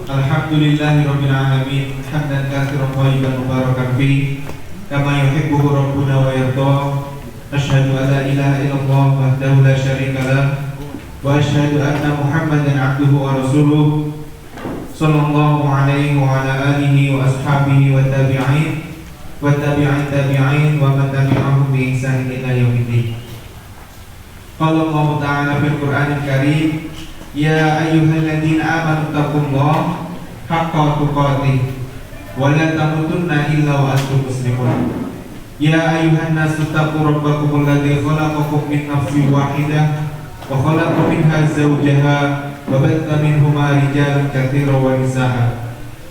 Alhamdulillahirabbil alamin hamdan katsiran thayyiban mubarakan fi kama yuhibbu rabbuna wa yarda. Asyhadu an la ilaha illallah wahdahu la syarika lah wa asyhadu anna Muhammadan abduhu wa rasuluh sallallahu alaihi wa ala alihi wa ashabihi wa tabi'in wa tabi'in wa man tabi'ahum bi ihsan ila yaumiddin. Qala Allah Ta'ala fil Qur'anil Karim, ya ayyuhalladzina amanu taqullaha haqqa tuqatih wa la tamutunna illa wa antum muslimun. Ya ayyuhan nasu taqu rabbakumul ladzi khalaqakum min nafsin wahidah wa khalaqa minha zawjaha wa batha minhuma rijalan katsiran wa nisaa'a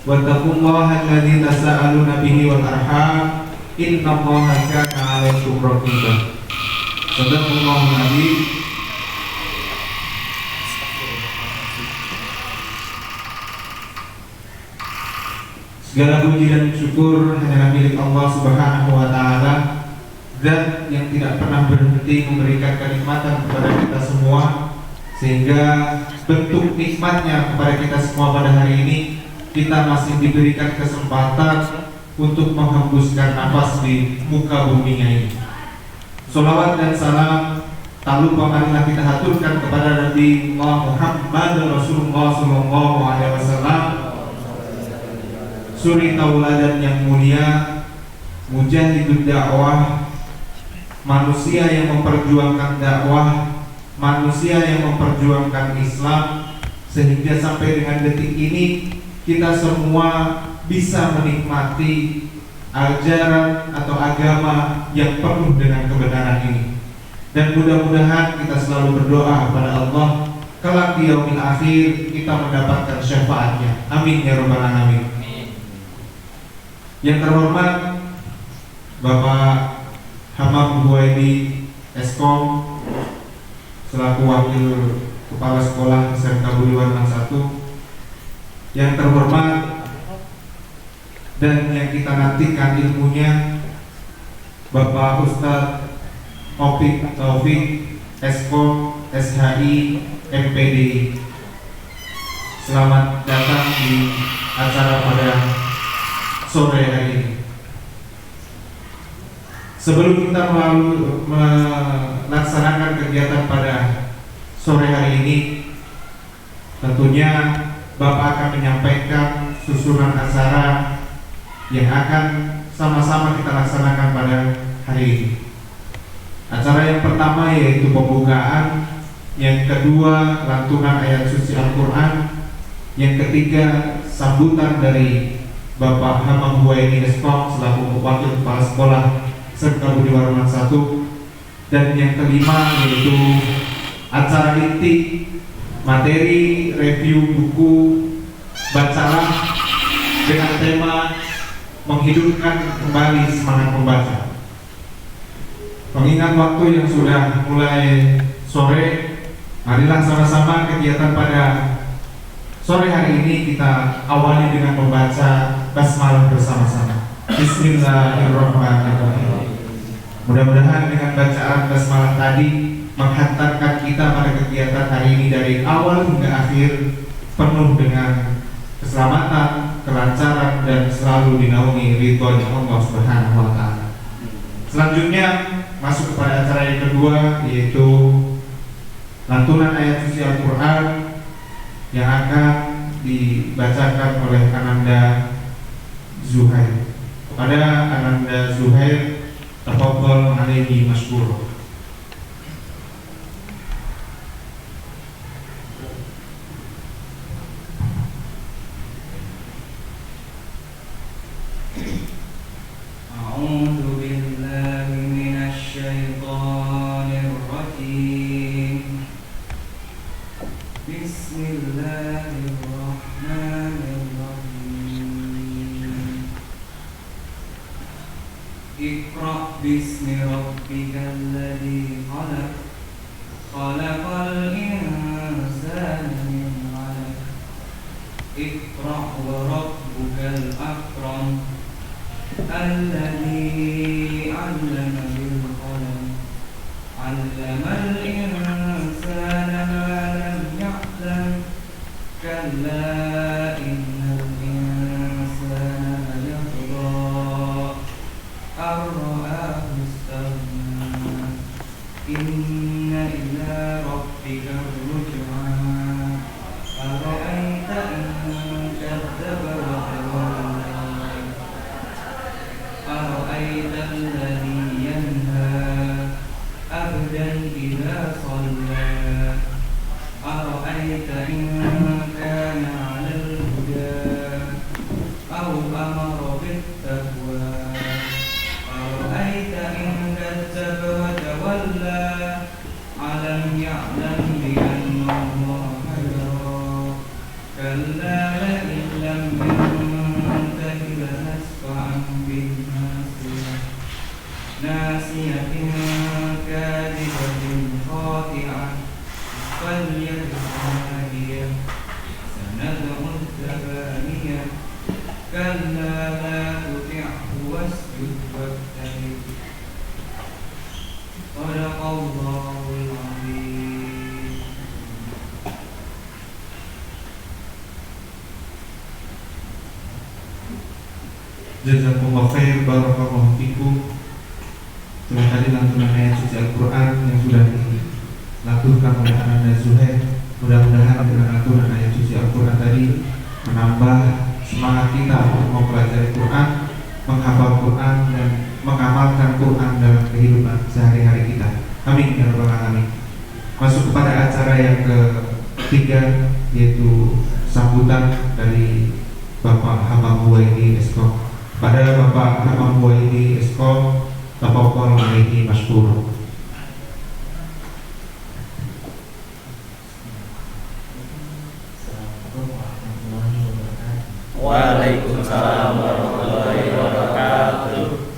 wattaqullaha alladzi tasaaluna bihi wal arham innallaha kana 'alaikum raqiba. Sadaqallahul adzim. Segala puji dan syukur hanyalah milik Allah Subhanahu wa Ta'ala, Zat yang tidak pernah berhenti memberikan kenikmatan kepada kita semua, sehingga bentuk nikmatnya kepada kita semua pada hari ini kita masih diberikan kesempatan untuk menghembuskan nafas di muka buminya ini. Salawat dan salam tak lupa marilah kita haturkan kepada Nabi Muhammad Rasulullah Sallallahu Alaihi Wasallam, suri tauladan yang mulia, mujahidud dakwah, manusia yang memperjuangkan dakwah, manusia yang memperjuangkan Islam, sehingga sampai dengan detik ini kita semua bisa menikmati ajaran atau agama yang penuh dengan kebenaran ini. Dan mudah-mudahan kita selalu berdoa kepada Allah kelak di yaumil akhir kita mendapatkan syafaatnya. Amin ya rabbal alamin. Yang terhormat Bapak Hamam Huwaidi Eskom selaku Wakil Kepala Sekolah SMK Budi Warman 1, yang terhormat dan yang kita nantikan ilmunya Bapak Ustadz Taufik Eskom SHI MPDI. Selamat datang di acara pada sore hari ini. Sebelum kita melaksanakan kegiatan pada sore hari ini, tentunya Bapak akan menyampaikan susunan acara yang akan sama-sama kita laksanakan pada hari ini. Acara yang pertama yaitu pembukaan, yang kedua lantunan ayat suci Al-Quran, yang ketiga sambutan dari Bapak Hamam Huwaidi Eskom selaku Wakil Kepala Sekolah SMK Budi Warman 1, dan yang kelima yaitu acara inti materi review buku bacalah dengan tema menghidupkan kembali semangat membaca. Mengingat waktu yang sudah mulai sore, marilah sama-sama kegiatan pada sore hari ini kita awali dengan membaca basmalah bersama-sama. Bismillahirrahmanirrahim. Mudah-mudahan dengan bacaan basmalah tadi menghantarkan kita pada kegiatan hari ini dari awal hingga akhir penuh dengan keselamatan, kelancaran, dan selalu dinaungi ridhonya Allah Subhanahu wa Ta'ala. Selanjutnya masuk kepada acara yang kedua, yaitu lantunan ayat suci Al-Quran yang akan dibacakan oleh Ananda Zuhair. Kepada Ananda Zuhair, tafadhol alaihi masykur. Iqra bismi rabbikal ladzi khalaq khalaqal insana min 'alaq Iqra wa rabbukal akram alladzi 'allama bil qalam 'allamal insana ma lam ya'lam kalla Jazakumullah khair, barakallahu fikum. Setelah tadi lantunan ayat suci Al-Quran yang sudah dilaturkan oleh Ananda Zuhair, mudah-mudahan dengan lantunan ayat suci Al-Quran tadi menambah semangat kita untuk mempelajari Quran, menghafal Quran, dan mengamalkan Quran dalam kehidupan sehari-hari kita. Amin ya rabbal alamin. Masuk kepada acara yang ketiga, yaitu sambutan dari Bapak Hamam Huwaidi Eskom. Pada Bapak Hamam Huwaidi Eskom, Tafadhol alaihi masykur. Waalaikumsalam warahmatullahi wabarakatuh.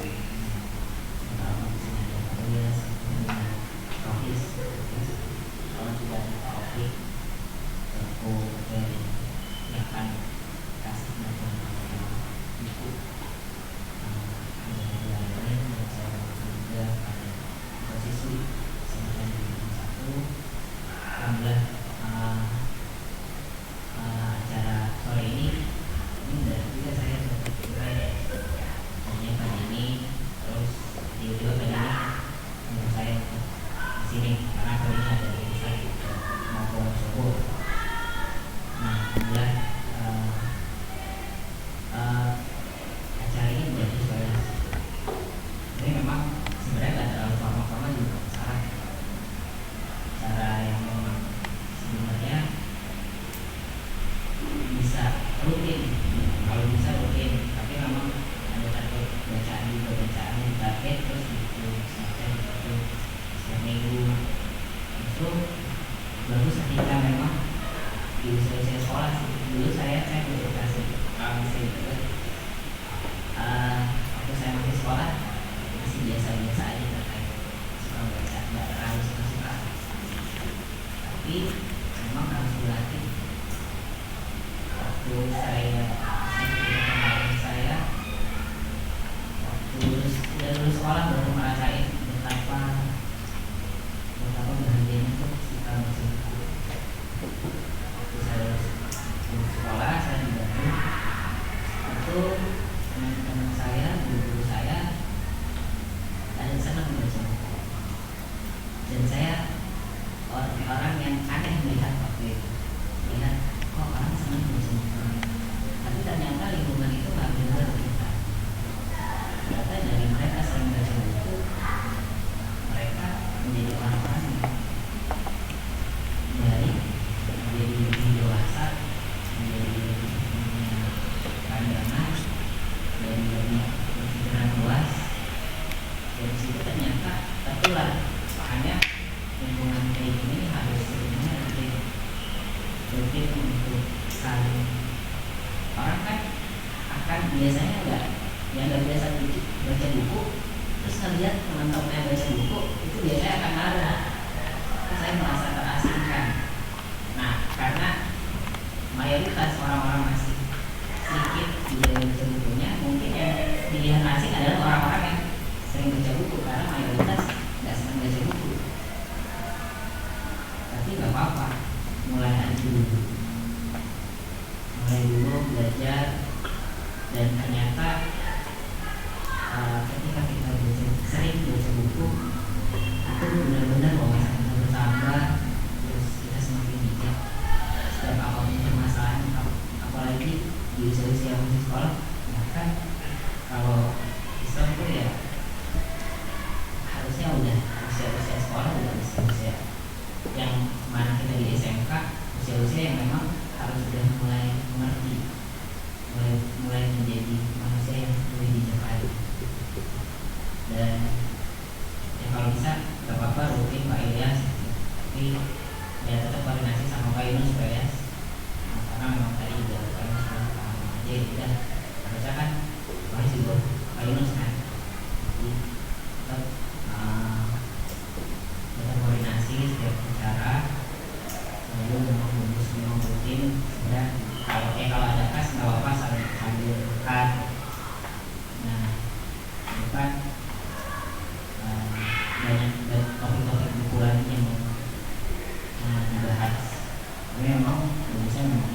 Memang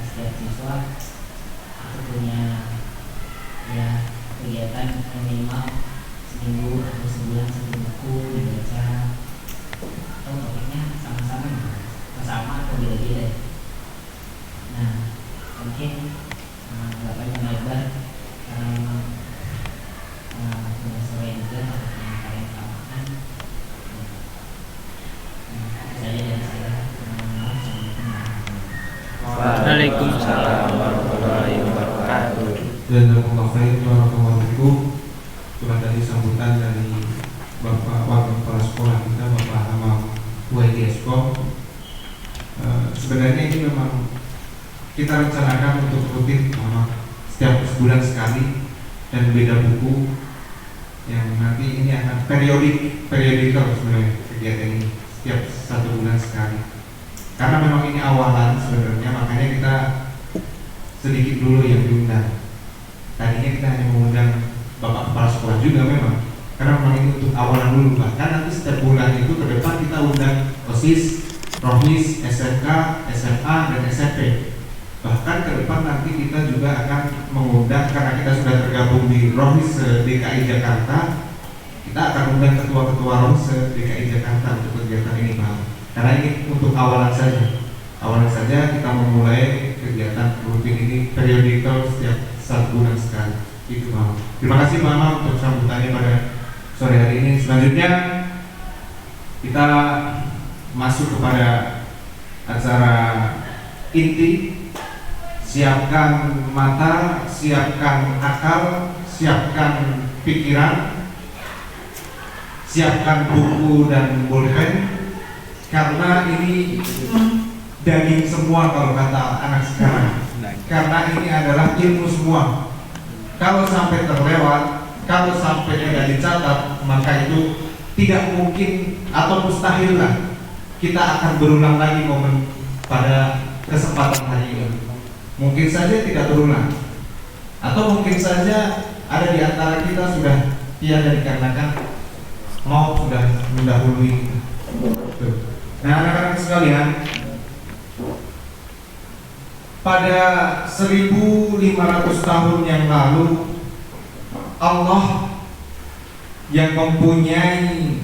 setiap siswa itu punya ya kegiatan kan minimal seminggu atau sebulan satu buku dibaca, atau topiknya sama atau beda-beda. Nah, mungkin nggak banyak lebar karena memang sudah sore juga yang kalian utamakan. Saya dari saya. Waalaikumsalam warahmatullahi wabarakatuh. Jazakumullah khair barakallahu fikum. Itulah tadi sambutan dari Bapak Wakil Kepala Sekolah kita, Bapak Hamam WDSKOM. Sebenarnya ini memang kita rencanakan untuk rutin setiap sebulan sekali dan beda buku yang nanti ini akan periodikal sebenarnya kegiatan ini setiap 1 bulan sekali. Karena memang ini awalan sebenarnya, makanya kita sedikit dulu yang diundang. Tadinya kita hanya mengundang Bapak Kepala Sekolah juga memang, karena memang ini untuk awalan dulu. Bahkan nanti setiap bulan itu ke depan kita undang OSIS, Rohis, SMK, SMA, dan SMP. Bahkan ke depan nanti kita juga akan mengundang, karena kita sudah tergabung di Rohis DKI Jakarta, kita akan undang ketua-ketua Rohis DKI Jakarta untuk kegiatan ini, Pak. Karena ini untuk awalan saja. Awalan saja kita memulai kegiatan rutin ini periodikal setiap 1 bulan sekali. Itu, Pak. Terima kasih Mama untuk sambutannya pada sore hari ini. Selanjutnya kita masuk kepada acara inti. Siapkan mata, siapkan akal, siapkan pikiran, siapkan buku dan pulpen, karena ini daging semua kalau kata anak sekarang. Karena ini adalah ilmu semua. Kalau sampai terlewat, kalau sampai tidak dicatat, maka itu tidak mungkin atau mustahil lah kita akan berulang lagi momen pada kesempatan hari ini. Mungkin saja tidak berulang, atau mungkin saja ada di antara kita sudah tiada dikarenakan maut sudah mendahului kita. Nah, anak-anak sekalian, pada 1500 tahun yang lalu, Allah yang mempunyai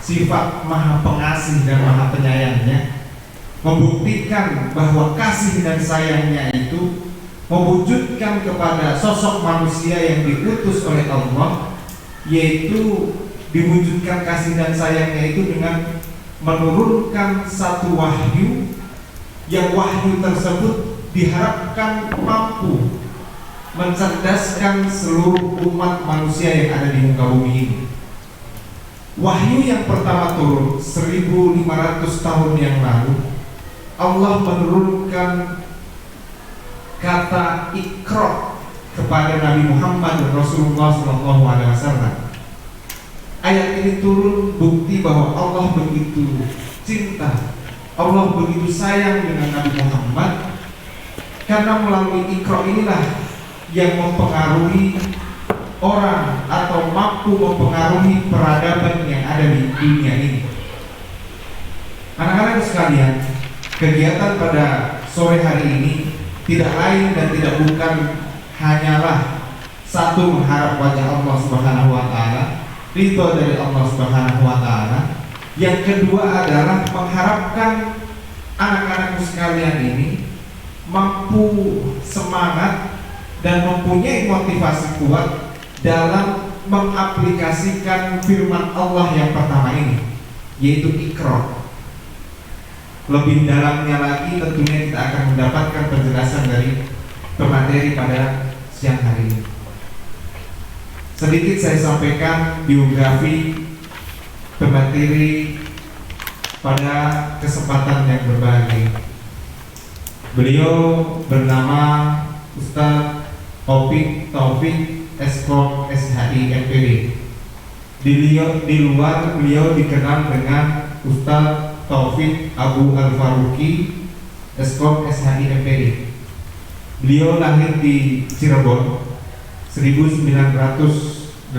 sifat maha pengasih dan maha penyayangnya membuktikan bahwa kasih dan sayangnya itu mewujudkan kepada sosok manusia yang diutus oleh Allah, yaitu diwujudkan kasih dan sayangnya itu dengan menurunkan satu wahyu, yang wahyu tersebut diharapkan mampu mencerdaskan seluruh umat manusia yang ada di muka bumi ini. Wahyu yang pertama turun 1500 tahun yang lalu, Allah menurunkan kata Iqra kepada Nabi Muhammad dan Rasulullah SAW. Ayat ini turun bukti bahwa Allah begitu cinta, Allah begitu sayang dengan Nabi Muhammad, karena melalui Iqra inilah yang mempengaruhi orang atau mampu mempengaruhi peradaban yang ada di dunia ini. Anak-anak sekalian, kegiatan pada sore hari ini tidak lain dan tidak bukan hanyalah satu mengharap wajah Allah Subhanahu wa taala, ridho dari Allah Subhanahu wa taala. Yang kedua adalah mengharapkan anak-anak sekalian ini mampu semangat dan mempunyai motivasi kuat dalam mengaplikasikan firman Allah yang pertama ini, yaitu Iqra. Lebih dalamnya lagi tentunya kita akan mendapatkan penjelasan dari pemateri pada siang hari ini. Sedikit saya sampaikan biografi pemateri pada kesempatan yang berbahagia. Beliau bernama Ustaz Taufik Eskom SHI MPD. Di luar beliau dikenal dengan Ustaz Taufik Abu Al-Faruqi Eskom SHI MPD. Beliau lahir di Cirebon 1981.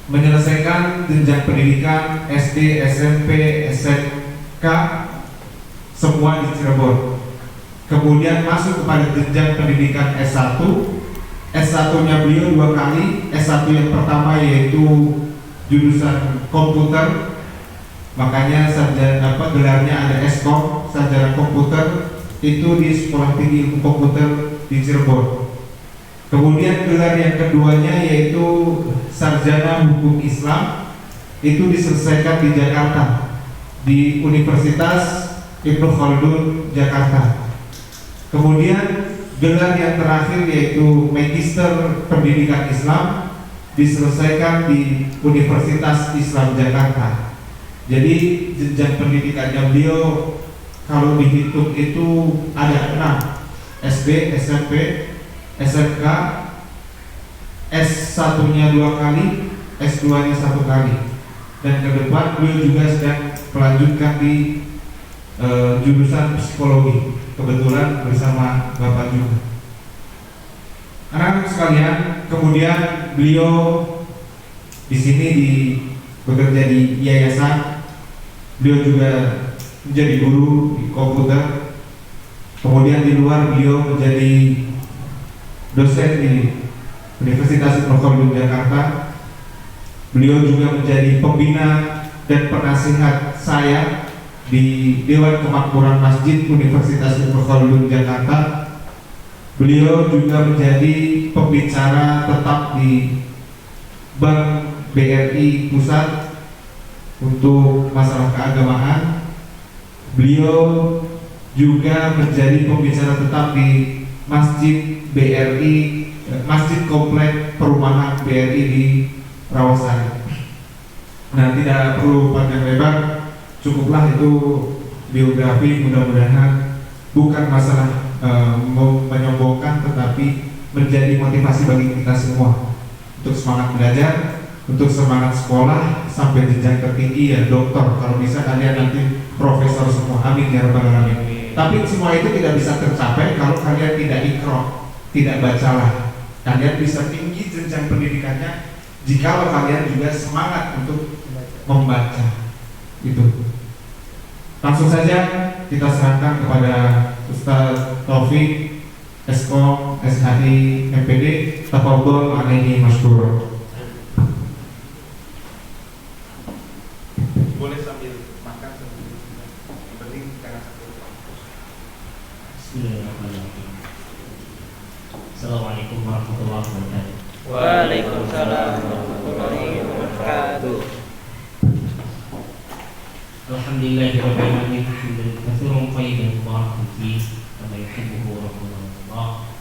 Menyelesaikan jenjang pendidikan SD, SMP, SMK semua di Cirebon. Kemudian masuk kepada jenjang pendidikan S1 S1-nya beliau 2 kali. S1 yang pertama yaitu jurusan komputer, makanya gelarnya ada Eskom, sarjana komputer, itu di Sekolah Tinggi Ilmu Komputer di Cirebon. Kemudian gelar yang keduanya yaitu sarjana hukum Islam, itu diselesaikan di Jakarta di Universitas Ibnu Khaldun Jakarta. Kemudian gelar yang terakhir yaitu Magister Pendidikan Islam, diselesaikan di Universitas Islam Jakarta. Jadi jenjang pendidikannya beliau kalau dihitung itu ada 6: SD, SMP, SMK, S1-nya 2 kali, S2-nya 1 kali. Dan ke depan beliau juga sedang melanjutkan di jurusan psikologi, kebetulan bersama Bapak juga. Anak-anak sekalian, kemudian beliau di sini bekerja di yayasan. Beliau juga menjadi guru di komputer. Kemudian di luar beliau menjadi dosen di Universitas Ibnu Khaldun Jakarta. Beliau juga menjadi pembina dan penasihat saya di Dewan Kemakmuran Masjid Universitas Ibnu Khaldun Jakarta. Beliau juga menjadi pembicara tetap di Bank BRI Pusat untuk masalah keagamaan. Beliau juga menjadi pembicara tetap di Masjid BRI, Masjid Komplek Perumahan BRI di Rawasari. Nah, tidak perlu panjang lebar, cukuplah itu biografi. Mudah-mudahan bukan masalah menyombongkan, tetapi menjadi motivasi bagi kita semua untuk semangat belajar, untuk semangat sekolah sampai jenjang tertinggi, ya dokter, kalau bisa kalian nanti profesor semua, amin ya rabbal alamin. Tapi semua itu tidak bisa tercapai kalau kalian tidak ikro, tidak bacalah. Kalian bisa tinggi jenjang pendidikannya jikalau kalian juga semangat untuk membaca. Itu. Langsung saja kita serahkan kepada Ustaz Taufik, Eskom, SHI, MPD. Tafadhol alaihi masykur. Boleh sambil makan, yang penting jangan sambil. Bismillahirrahmanirrahim. Assalamualaikum warahmatullahi wabarakatuh. Waalaikumsalam warahmatullahi wabarakatuh. Alhamdulillahirabbil alamin, hamdan katsiran thayyiban mubarakan fihi kama yuhibbu rabbuna Allah.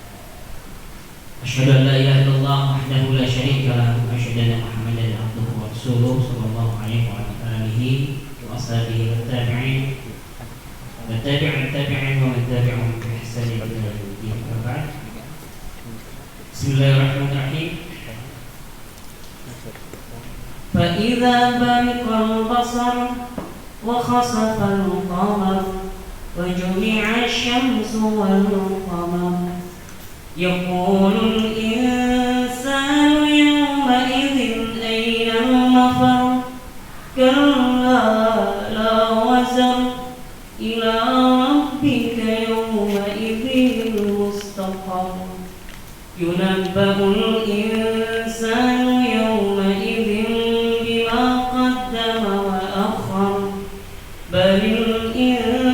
Asyhadu an la ilaha illallah wahdahu la syarika lahu wa asyhadu anna Muhammadan abduhu wa rasuluhu sallallahu alaihi wa alihi wa ashabihi wa tabi'in wa tabi'in wa man tabi'ahum bi ihsan ila yaumil din. Bismillahirrahmanirrahim. Fa idza bariqal basar wa khasafal qamar wa jumi'a asy-syamsu wal qamar yaqulul insanu yawma idzin ayna al-mafar kalla la wazar ila rabbika yawma idzin mustaqar yunabba'ul insanu yawma idzin bima qaddama wa akhar balil insanu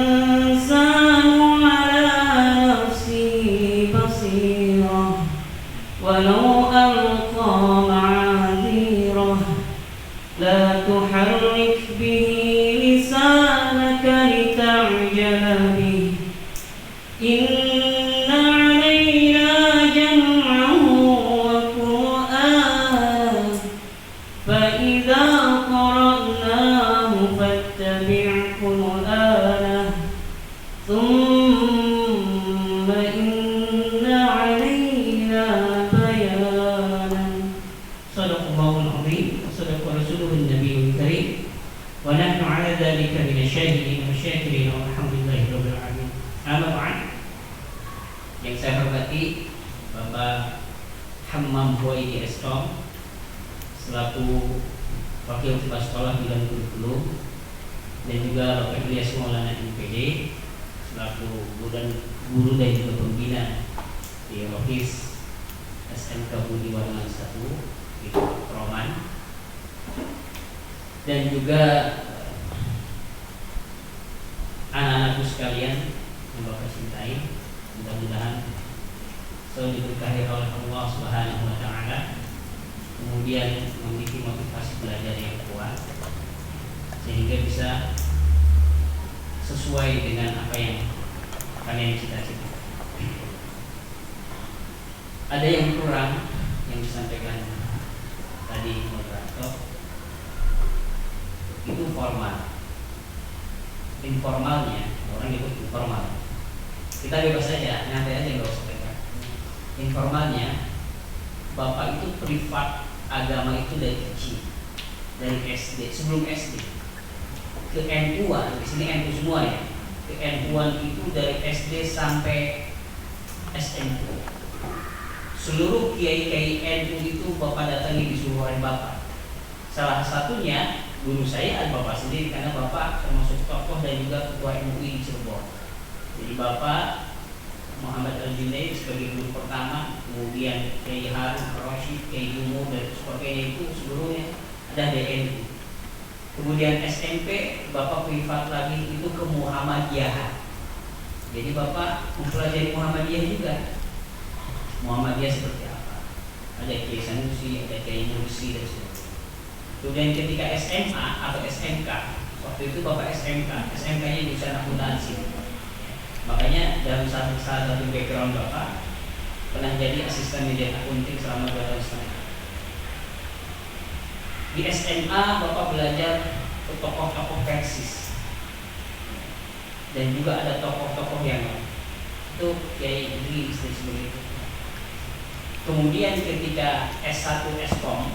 ala nafsihi basirah walau alqa ma'adhirah la tuharrik bihi lisanaka lita'jala bihi inna 'alaina jam'ahu wa qur'an fa idza qara'nahu fattabi' qur'anah thumma inna 'alaina bayanah. Shadaqallahul 'azim wa shadaqa rasuluhun nabiyul karim wa nahnu 'ala dzalika minasyahidin wa syakirin walhamdulillahi rabbil alamin. Amma ba'd. Yang saya hormati Bapak Hammam Huwaidi Eskom selaku Wakil Kepala Sekolah Bidang Kurikulum, dan juga Bapak Ilyas Maulana MPD selaku guru dan juga pembina di Rohis SMK Budi Warman 1 itu Roman, dan juga anak-anakku sekalian yang Bapak cintai, mudah-mudahan selalu diberkahi oleh Allah Subhanahu wa taala, kemudian memiliki motivasi belajar yang kuat sehingga bisa sesuai dengan apa yang kalian cita-cita. Ada yang kurang yang disampaikan tadi moderator, itu formal. Informalnya orang ikut informal, kita bebas saja, nyantai aja, nggak usah pegang. Informalnya, Bapak itu privat agama itu dari kecil, dari SD, sebelum SD ke NU-an, di sini NU semua ya, ke NU-an itu dari SD sampai SMP. Seluruh kiai-kiai NU itu Bapak datangi disuruh oleh Bapak. Salah satunya guru saya Bapak sendiri, karena Bapak termasuk tokoh dan juga ketua MUI di Cirebon. Jadi Bapak Muhammad Al-Junaid sebagai guru pertama, kemudian Kiai Harun Rashid, Kiai Jumo dan sebagainya itu seluruhnya ada DNU. Kemudian SMP Bapak privat lagi itu ke Muhammadiyah. Jadi Bapak mempelajari Muhammadiyah juga. Muhammadiyah seperti apa? Ada Kiai Sanusi, ada Kiai Mursi dan sebagainya. Kemudian ketika SMA atau SMK, waktu itu Bapak SMK-nya di sana akuntansi. Makanya dalam salah satu background Bapak pernah jadi asisten media akunting selama 2 tahun setengah. Di SMA Bapak belajar ke tokoh-tokoh Persis, dan juga ada tokoh-tokoh yang lain. Itu Kiai Idris dan sebagainya. Kemudian ketika S1 Eskom,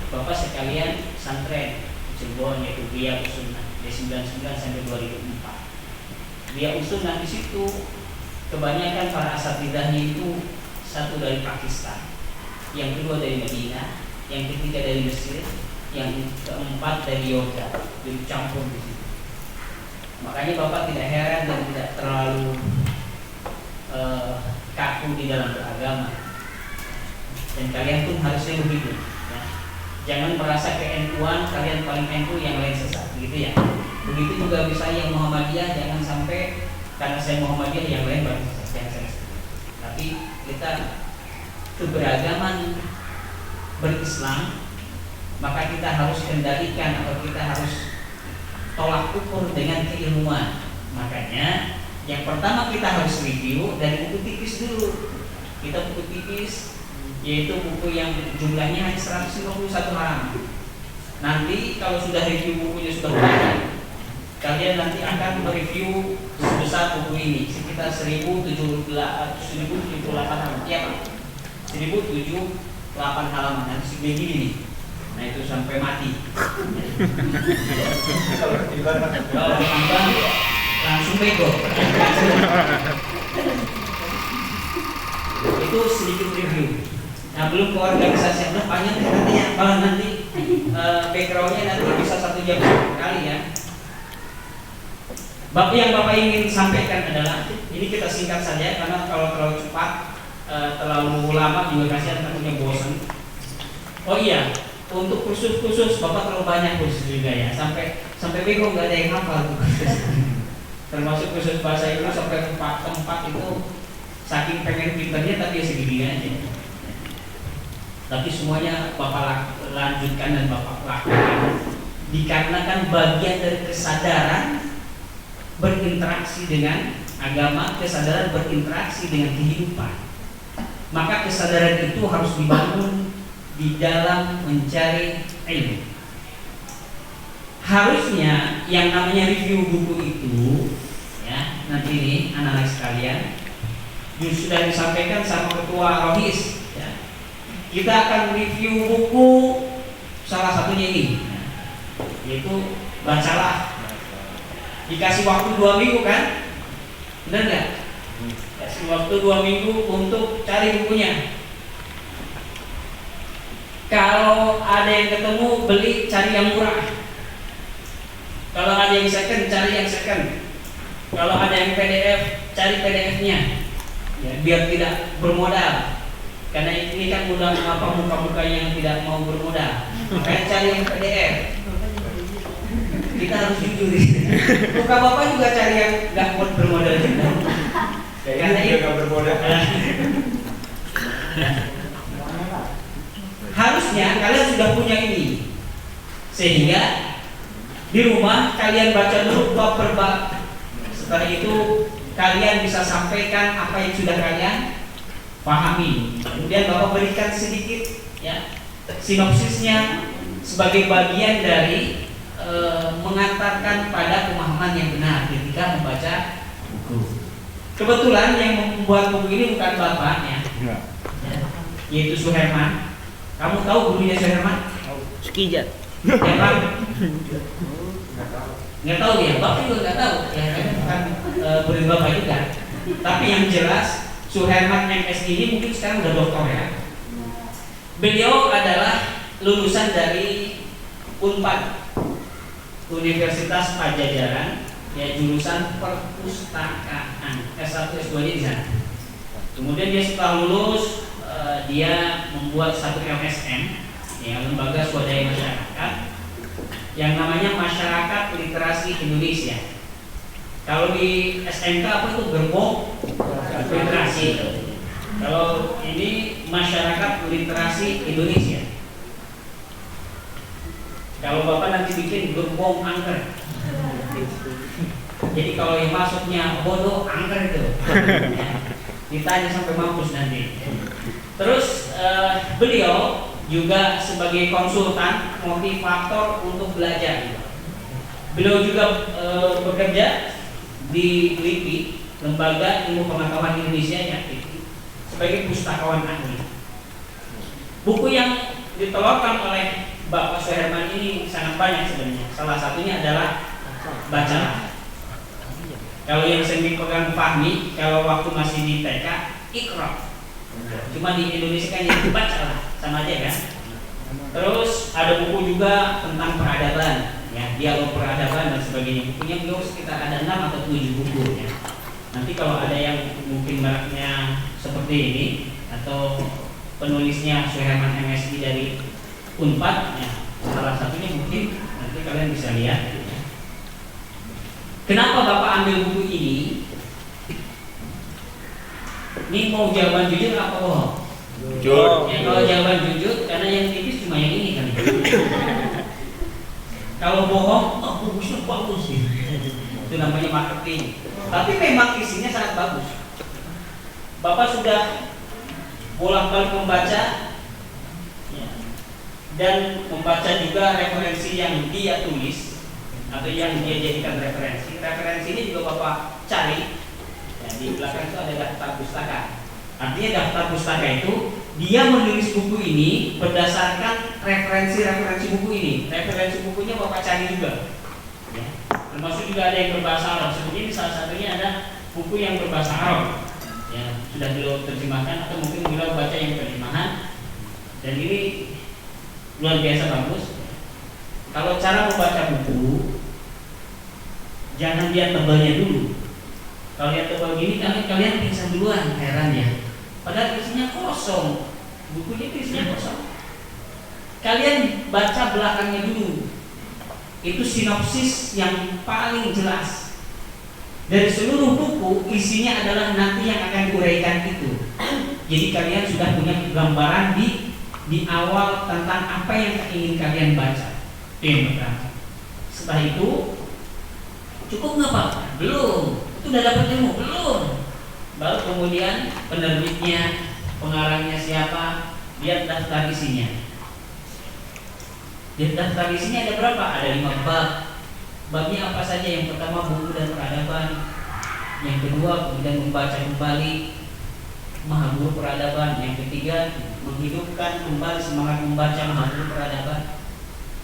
Bapak sekalian santren Cirebon, yaitu Bia Usunnah dari 99 sampai 2004. Bia Usunnah di situ kebanyakan para asatidahnya itu satu dari Pakistan, yang kedua dari Madinah, yang ketiga dari Mesir, yang keempat dari Yordan, jadi campur di situ. Makanya Bapak tidak heran dan tidak terlalu kaku di dalam beragama, dan kalian pun harusnya begitu. Jangan merasa ke NU-an kalian paling NU, yang lain sesat, gitu ya. Begitu juga bisa yang Muhammadiyah, jangan sampai karena saya Muhammadiyah yang lain baru sesat, jangan sampai. Tapi kita keberagaman berislam, maka kita harus kendalikan atau kita harus tolak ukur dengan keilmuan. Makanya yang pertama kita harus review dari buku tipis dulu. Kita buku tipis, yaitu buku yang jumlahnya hanya 151 halaman. Nanti kalau sudah review bukunya sudah banyak, kalian nanti akan mereview sebesar buku ini sekitar 1078 halaman. Iya Pak, 1078 halaman, nanti segini nih. Nah itu sampai mati. Kalau tambah langsung bego. Itu sedikit review. Nah belum ke organisasi, banyak nanti ya, malah nanti backgroundnya nanti bisa 1 jam sekali ya. Yang Bapak ingin sampaikan adalah, ini kita singkat saja karena kalau terlalu cepat, terlalu lama juga kasihan takutnya bosan. Oh iya, untuk khusus Bapak terlalu banyak khusus juga ya, sampai bingung nggak ada yang hafal. Termasuk khusus bahasa Inggris sampai 4 itu saking pengen pinternya tapi segini aja. Tapi semuanya Bapak lanjutkan dan Bapak lakukan dikarenakan bagian dari kesadaran berinteraksi dengan agama, kesadaran berinteraksi dengan kehidupan. Maka kesadaran itu harus dibangun di dalam mencari ilmu. Harusnya yang namanya review buku itu ya, nanti ini anak-anak sekalian sudah disampaikan sama Ketua Rohis ya. Kita akan review buku salah satunya ini, yaitu Bacalah. Dikasih waktu 2 minggu kan? Benar nggak? Kasih waktu 2 minggu untuk cari bukunya. Kalau ada yang ketemu, beli, cari yang murah. Kalau ada yang second, cari yang second. Kalau ada yang PDF, cari PDF-nya ya, biar tidak bermodal. Karena ini kan udah muka-muka yang tidak mau bermodal. Makanya cari yang PDF. Kita harus jujur. Muka bapak juga cari yang nggak mau bermodal juga. Karena ini nggak bermodal. Harusnya kalian sudah punya ini, sehingga di rumah kalian baca dulu bab per bab. Setelah itu kalian bisa sampaikan apa yang sudah kalian pahami. Kemudian bapak berikan sedikit ya sinopsisnya sebagai bagian dari mengantarkan pada pemahaman yang benar ketika membaca buku. Kebetulan yang membuat buku ini bukan bapaknya, yaitu Suherman. Kamu tahu gurunya Suherman? Sekijat. Ya Pak? Nggak tahu ya, bapak juga nggak tahu. Ya kan bukan murid bapak juga. Tapi yang jelas Suherman MS ini mungkin sekarang udah doktor ya. Beliau adalah lulusan dari Unpad, Universitas Pajajaran, ya jurusan perpustakaan, S1 S2 di sana. Kemudian dia setelah lulus dia membuat satu LSM, ya lembaga swadaya masyarakat yang namanya Masyarakat Literasi Indonesia. Kalau di SMK apa itu gerbong literasi. Kalau ini Masyarakat Literasi Indonesia. Kalau bapak nanti bikin gerbong angker. Jadi kalau yang masuknya bodoh angker itu, ya, ditanya sampai mampus nanti. Terus beliau juga sebagai konsultan motivator untuk belajar. Beliau juga bekerja di LIPI, Lembaga Ilmu Pengetahuan Indonesia ya, sebagai pustakawan ahli. Buku yang ditelurkan oleh Bapak Suherman ini sangat banyak sebenarnya. Salah satunya adalah Bacalah. Kalau yang sering pegang Fahmi, kalau waktu masih di TK, Iqra. Cuma di Indonesia kan yang Bacalah, sama aja kan. Terus ada buku juga tentang peradaban, ya, dialog peradaban dan sebagainya. Bukunya beliau sekitar ada 6 atau 7 buku ya. Nanti kalau ada yang mungkin mereknya seperti ini atau penulisnya Suherman MSI dari Unpad, ya, salah satunya mungkin nanti kalian bisa lihat. Kenapa Bapak ambil buku ini? Ini mau jawaban jujur apa bohong? Jujur. Ya, kalau jawaban jujur, karena yang tipis cuma yang ini kan. Kalau bohong, oh bagusnya bagus sih. Itu namanya marketing. Tapi memang isinya sangat bagus. Bapak sudah bolak-balik membaca, ya, dan membaca juga referensi yang dia tulis atau yang dia jadikan referensi. Referensi ini juga Bapak cari. Ya, di belakang itu ada daftar pustaka. Artinya daftar pustaka itu dia menulis buku ini berdasarkan referensi buku ini. Referensi bukunya Bapak cari juga. Ya. Termasuk juga ada yang berbahasa Arab. Seperti ini salah satunya ada buku yang berbahasa Arab. Ya, sudah beliau terjemahkan atau mungkin beliau baca yang terjemahan. Dan ini luar biasa bagus. Kalau cara membaca buku, jangan lihat tebalnya dulu. Kalau lihat tebal gini, kalian pingsan duluan, heran ya. Padahal isinya kosong, bukunya isinya kosong. Kalian baca belakangnya dulu. Itu sinopsis yang paling jelas. Dari seluruh buku, isinya adalah nanti yang akan diuraikan itu. Jadi kalian sudah punya gambaran di awal tentang apa yang ingin kalian baca. Itu yang pertama. Setelah itu, cukup nggak Pak? Belum. Itu udah dapat ilmu? Belum. Baru kemudian penerbitnya, pengarangnya siapa, lihat daftar isinya. Di daftar isinya ada berapa? Ada 5 bab. Babnya apa saja? Yang pertama buku dan peradaban. Yang kedua kemudian membaca kembali Mahaguru Peradaban. Yang ketiga menghidupkan kembali semangat membaca Mahaguru Peradaban.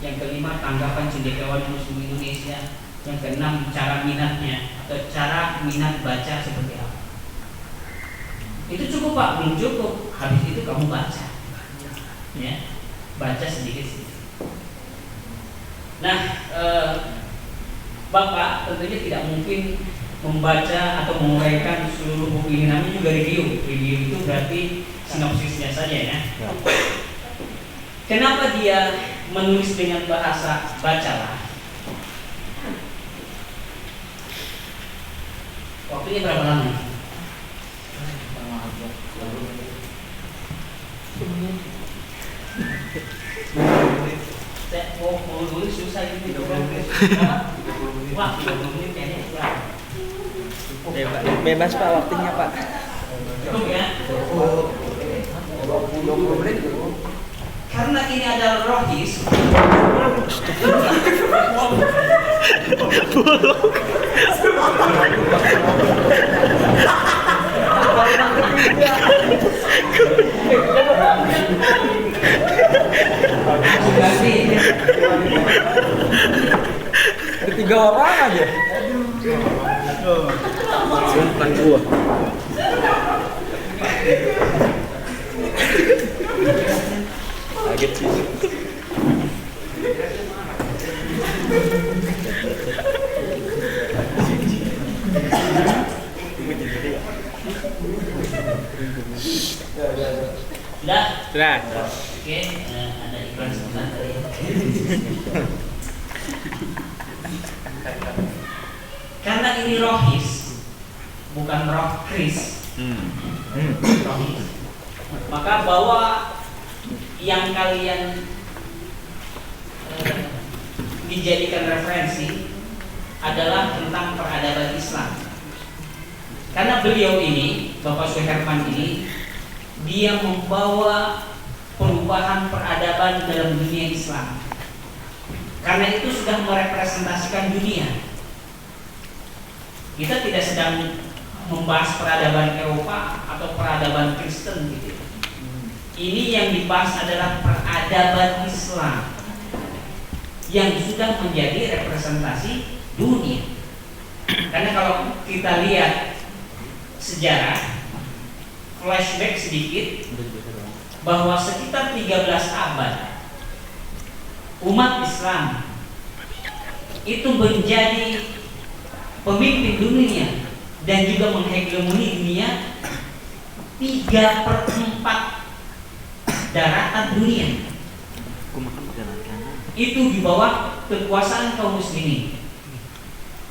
Yang kelima tanggapan cendekiawan Muslim Indonesia. Yang keenam cara minatnya atau cara minat baca seperti apa. Itu cukup Pak? Belum cukup. Habis itu kamu baca, ya, baca sedikit-sedikit. Nah, Bapak tentunya tidak mungkin membaca atau menguraikan seluruh buku ini, namanya juga review. Review itu berarti sinopsisnya saja ya. Kenapa dia menulis dengan bahasa bacalah? Waktunya berapa lama? Saya mau nulis susah gitu. Wah, 20 menit kayaknya kurang. Bebas Pak waktunya Pak. Cukup ya? 20 menit. Karena ini adalah rohis. Ketiga orang aja. Bukan gua. Kaget sih. Sudah? Sudah. Oke, ada iklan sebentar tadi. Karena ini rohis, bukan roh kris. Rohis. Maka bahwa yang kalian dijadikan referensi adalah tentang peradaban Islam. Karena beliau ini, Bapak Suherman ini, dia membawa perubahan peradaban dalam dunia Islam. Karena itu sudah merepresentasikan dunia. Kita tidak sedang membahas peradaban Eropa atau peradaban Kristen gitu. Ini yang dibahas adalah peradaban Islam yang sudah menjadi representasi dunia. Karena kalau kita lihat sejarah, flashback sedikit, bahwa sekitar 13 abad umat Islam itu menjadi pemimpin dunia dan juga menghegemoni dunia 3/4 daratan dunia. Itu di bawah kekuasaan kaum muslimin.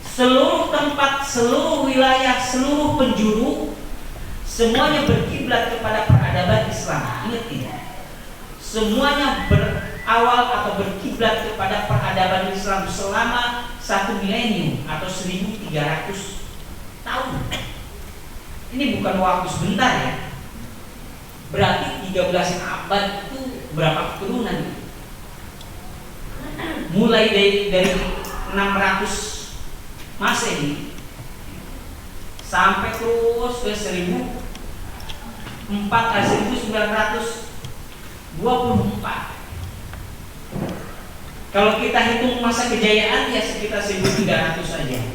Seluruh tempat, seluruh wilayah, seluruh penjuru semuanya berkiblat kepada peradaban Islam. Ingat tidak? Semuanya berawal atau berkiblat kepada peradaban Islam selama 1 milenium atau 1300 tahun. Ini bukan waktu sebentar ya. Berarti 13 abad itu berapa keturunan? Mulai dari 600 Masehi sampai terus ke 1924. Kalau kita hitung masa kejayaan ya sekitar 1300 saja.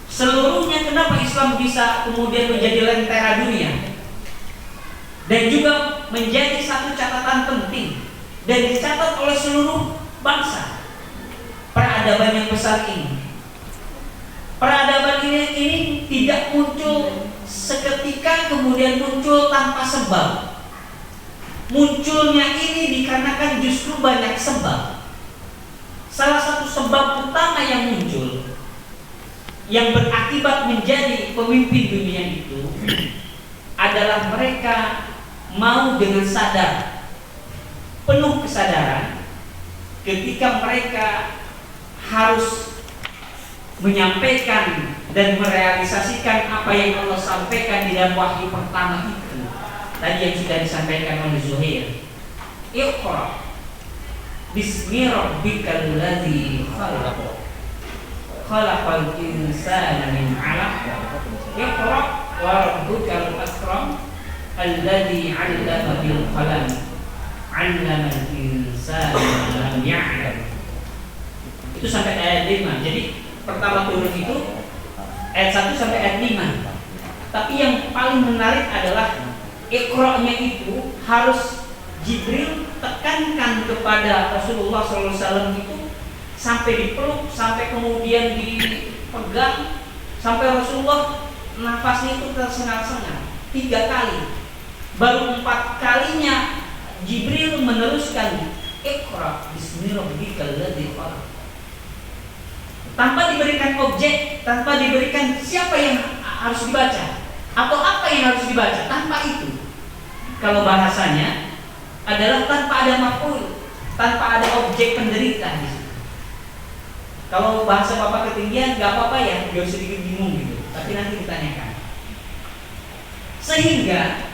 Seluruhnya kenapa Islam bisa kemudian menjadi lentera dunia dan juga menjadi satu catatan penting dan dicatat oleh seluruh bangsa, peradaban yang besar ini. Peradaban ini tidak muncul seketika kemudian muncul tanpa sebab. Munculnya ini dikarenakan justru banyak sebab. Salah satu sebab utama yang muncul yang berakibat menjadi pemimpin dunia itu adalah mereka mau dengan sadar, penuh kesadaran ketika mereka harus menyampaikan dan merealisasikan apa yang Allah sampaikan di dalam wahyu pertama itu. Tadi yang sudah disampaikan oleh Zuhair. Iqra bismi rabbikal ladzi khalaq. Khalaqal insana min 'alaq. Iqra wa rabbukal akram alladzi 'allama bil qalam. 'Allamal insana ma lam ya'lam. Itu sampai ayat 5. Jadi pertama turun itu ayat 1 sampai ayat 5. Tapi yang paling menarik adalah Iqra-nya itu harus Jibril tekankan kepada Rasulullah SAW itu sampai dipeluk, sampai kemudian pegang sampai Rasulullah nafasnya itu tersengal-sengal 3 kali. Baru 4 kalinya Jibril meneruskan Iqra bismi rabbikal ladzi khalaq. Tanpa diberikan objek, tanpa diberikan siapa yang harus dibaca atau apa yang harus dibaca, tanpa itu. Kalau bahasanya adalah tanpa ada maf'ul, tanpa ada objek penderita di situ. Kalau bahasa Bapak ketinggian nggak apa-apa ya, biar sedikit bingung gitu. Tapi nanti ditanyakan. Sehingga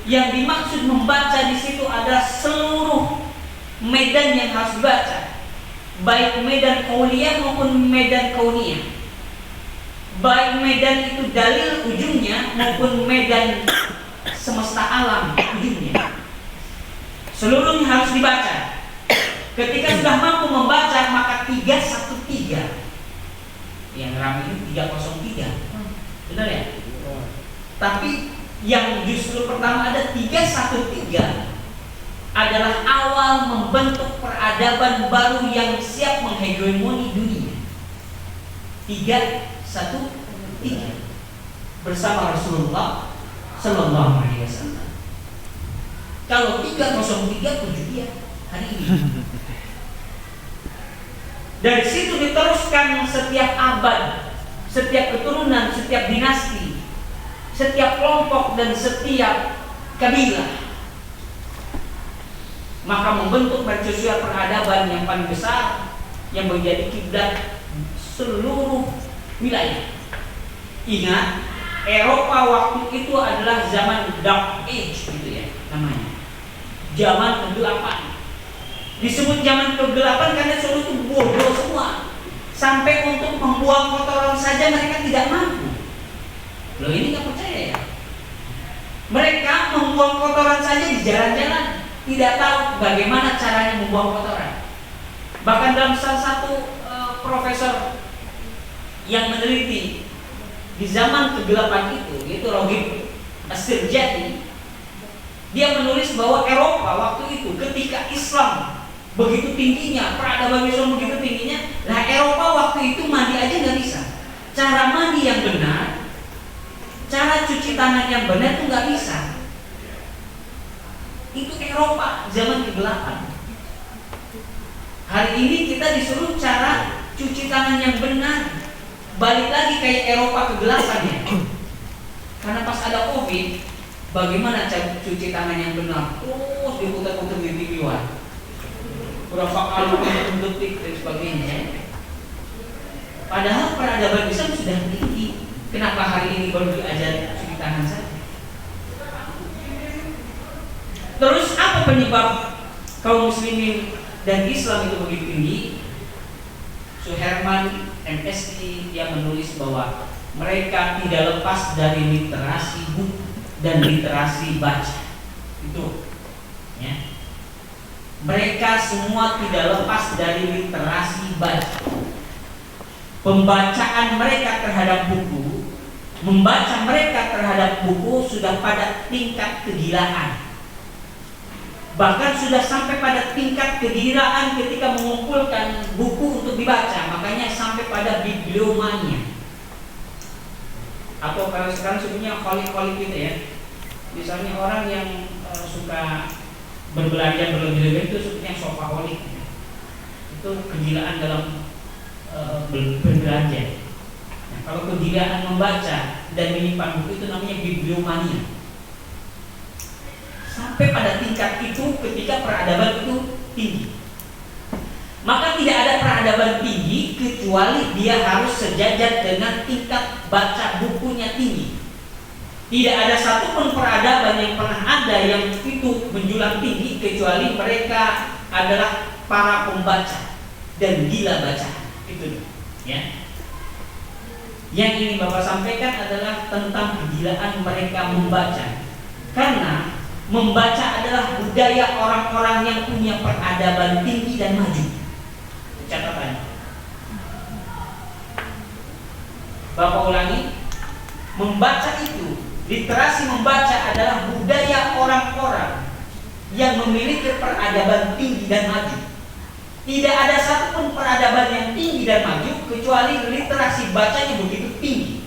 yang dimaksud membaca di situ adalah seluruh medan yang harus dibaca, baik medan kauliyah maupun medan kauniyah, baik medan itu dalil ujungnya maupun medan semesta alam ujungnya, seluruhnya harus dibaca. Ketika sudah mampu membaca maka 313, yang ramai ini 303, benar ya? Tapi yang justru pertama ada 313 adalah awal membentuk peradaban baru yang siap menghegemoni dunia. 313 bersama Rasulullah Sallallahu Alaihi Wasallam. Kalau 303 tujuh dia hari ini. Dari situ diteruskan setiap abad, setiap keturunan, setiap dinasti, setiap kelompok dan setiap kabilah. Maka membentuk mercusuar peradaban yang paling besar yang menjadi kiblat seluruh wilayah. Ingat, Eropa waktu itu adalah zaman Dark Age gitu ya namanya. Zaman kegelapan. Disebut zaman kegelapan karena seluruh itu bodoh semua. Sampai untuk membuang kotoran saja mereka tidak mampu. Loh, ini nggak percaya ya? Mereka membuang kotoran saja di jalan-jalan, tidak tahu bagaimana caranya membuang kotoran. Bahkan dalam salah satu profesor yang meneliti di zaman kegelapan itu, yaitu Rohib Astirjati, dia menulis bahwa Eropa waktu itu ketika Islam begitu tingginya, peradaban Islam begitu tingginya, nah Eropa waktu itu mandi aja nggak bisa. Cara mandi yang benar, cara cuci tangan yang benar itu nggak bisa. Itu Eropa zaman kegelapan. Hari ini kita disuruh cara cuci tangan yang benar, balik lagi kayak Eropa kegelapannya. Karena pas ada COVID, bagaimana cara cuci tangan yang benar? Terus diputar-putar di TV, berapa kali detik dan sebagainya. Padahal peradaban Islam sudah tinggi. Kenapa hari ini baru diajar cuci tangan saja? Terus apa penyebab kaum muslimin dan Islam itu begitu tinggi? Suherman MSI yang menulis bahwa mereka tidak lepas dari literasi buku dan literasi baca. Itu ya. Mereka semua tidak lepas dari literasi baca. Pembacaan mereka terhadap buku, membaca mereka terhadap buku sudah pada tingkat kegilaan. Bahkan sudah sampai pada tingkat kegilaan ketika mengumpulkan buku untuk dibaca. Makanya sampai pada bibliomania. Atau kalau sekarang sebenarnya holik-holik gitu ya. Misalnya orang yang suka berbelanja berlebih-lebih itu sebutnya shopaholic. Itu kegilaan dalam berbelanja. Nah, kalau kegilaan membaca dan menyimpan buku itu namanya bibliomania. Sampai pada tingkat itu ketika peradaban itu tinggi. Maka tidak ada peradaban tinggi kecuali dia harus sejajar dengan tingkat baca bukunya tinggi. Tidak ada satupun peradaban yang pernah ada yang itu menjulang tinggi kecuali mereka adalah para pembaca dan gila bacaan. Itu ya. Yang ingin Bapak sampaikan adalah tentang kegilaan mereka membaca. Karena membaca adalah budaya orang-orang yang punya peradaban tinggi dan maju. Catatannya. Bapak ulangi, membaca itu, literasi membaca adalah budaya orang-orang yang memiliki peradaban tinggi dan maju. Tidak ada satupun peradaban yang tinggi dan maju kecuali literasi bacanya begitu tinggi.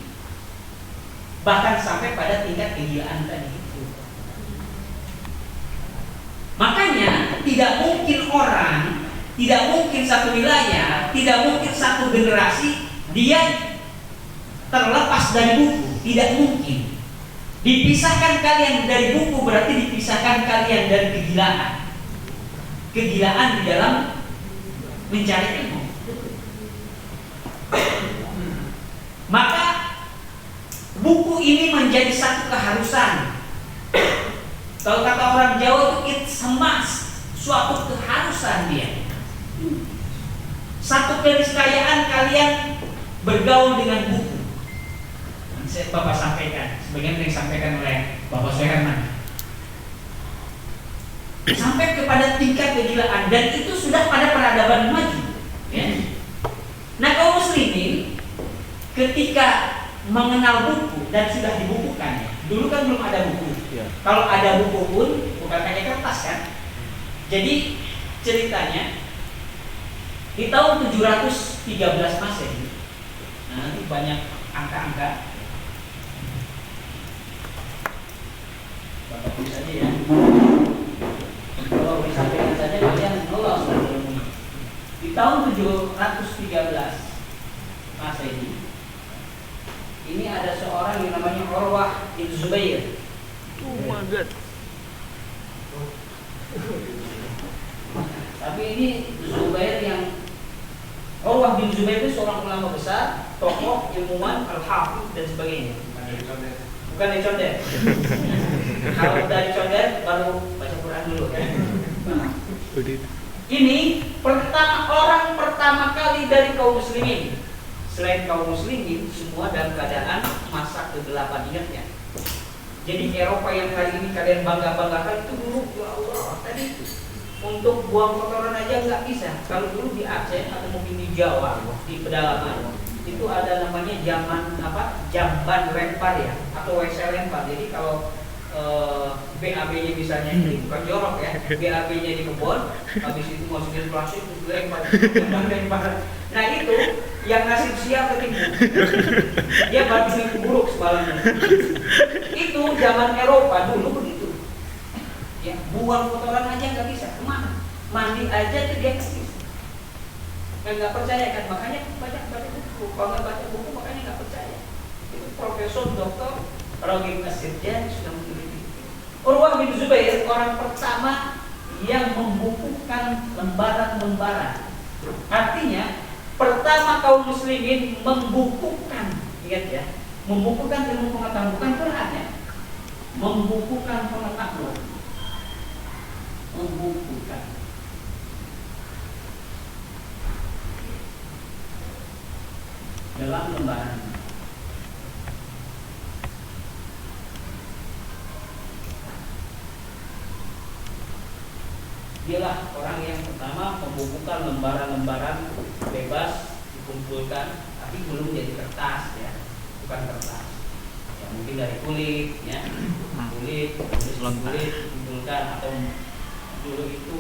Bahkan sampai pada tingkat kegilaan tadi itu. Makanya tidak mungkin orang, tidak mungkin satu wilayah, tidak mungkin satu generasi dia terlepas dari buku. Tidak mungkin. Dipisahkan kalian dari buku berarti dipisahkan kalian dari kegilaan. Kegilaan di dalam mencari ilmu. Maka buku ini menjadi satu keharusan. Kalau kata orang Jawa itu it's a must, suatu keharusan dia. Satu keniscayaan kalian bergaul dengan buku. Saya Bapak sampaikan, sebagian yang disampaikan oleh Bapak Soeherman. Sampai kepada tingkat kegilaan, dan itu sudah pada peradaban maju, ya. Nah, kaum muslimin ketika mengenal buku dan sudah dibukukan, dulu kan belum ada buku. Ya. Kalau ada buku pun bukan hanya kertas kan. Jadi ceritanya di tahun 713 Masehi, nah nanti banyak angka-angka. Bapak tulis aja ya. Kalau disampaikan saja kalian lolos dari ilmu. Di tahun 713 Masehi, ini ada seorang yang namanya Urwah bin Zubair. Oh my god. Tapi ini Zubair yang Urwah bin Zubair itu seorang ulama besar, tokoh, ilmuwan, al-hafidh dan sebagainya. Bukan dari condet. Kalau dari condet baru baca Quran dulu ya. Ini orang pertama kali dari kaum muslimin. Selain kaum muslimin, semua dalam keadaan masa kegelapan, ingat ya. Jadi Eropa yang hari ini kalian bangga-banggakan itu dulu, ya Allah, tadi untuk buang kotoran aja nggak bisa. Kalau dulu di Aceh atau mungkin di Jawa, di pedalaman, itu ada namanya jamban lempar ya, atau WC lempar. Jadi kalau BAB-nya misalnya ini bukan jorok ya, BAB-nya di kebun, habis itu masukin plastik terus lempar, lempar. Nah itu yang nasib siap ketipu, dia batu buruk semalamnya. Itu zaman Eropa dulu begitu. Ya, buang kotoran aja nggak bisa, kemana? Mandi aja tuh dia kesini. Nggak percaya kan, makanya baca buku. Kalau nggak baca buku makanya nggak percaya. Itu Profesor Dr. Ragib Nasirjan sudah meneliti. Urwah bin Zubair orang pertama yang membukukan lembaran-lembaran. Artinya pertama kaum muslimin membukukan, ingat ya, membukukan ilmu pengetahuan, bukan Quran ya, membukukan pengetahuan, membukukan. Dalam lembaran. Dialah orang yang pertama membukukan lembaran-lembaran bebas dikumpulkan, tapi belum jadi kertas ya, bukan kertas. Ya, mungkin dari kulit ya, kulit dikumpulkan, atau dulu itu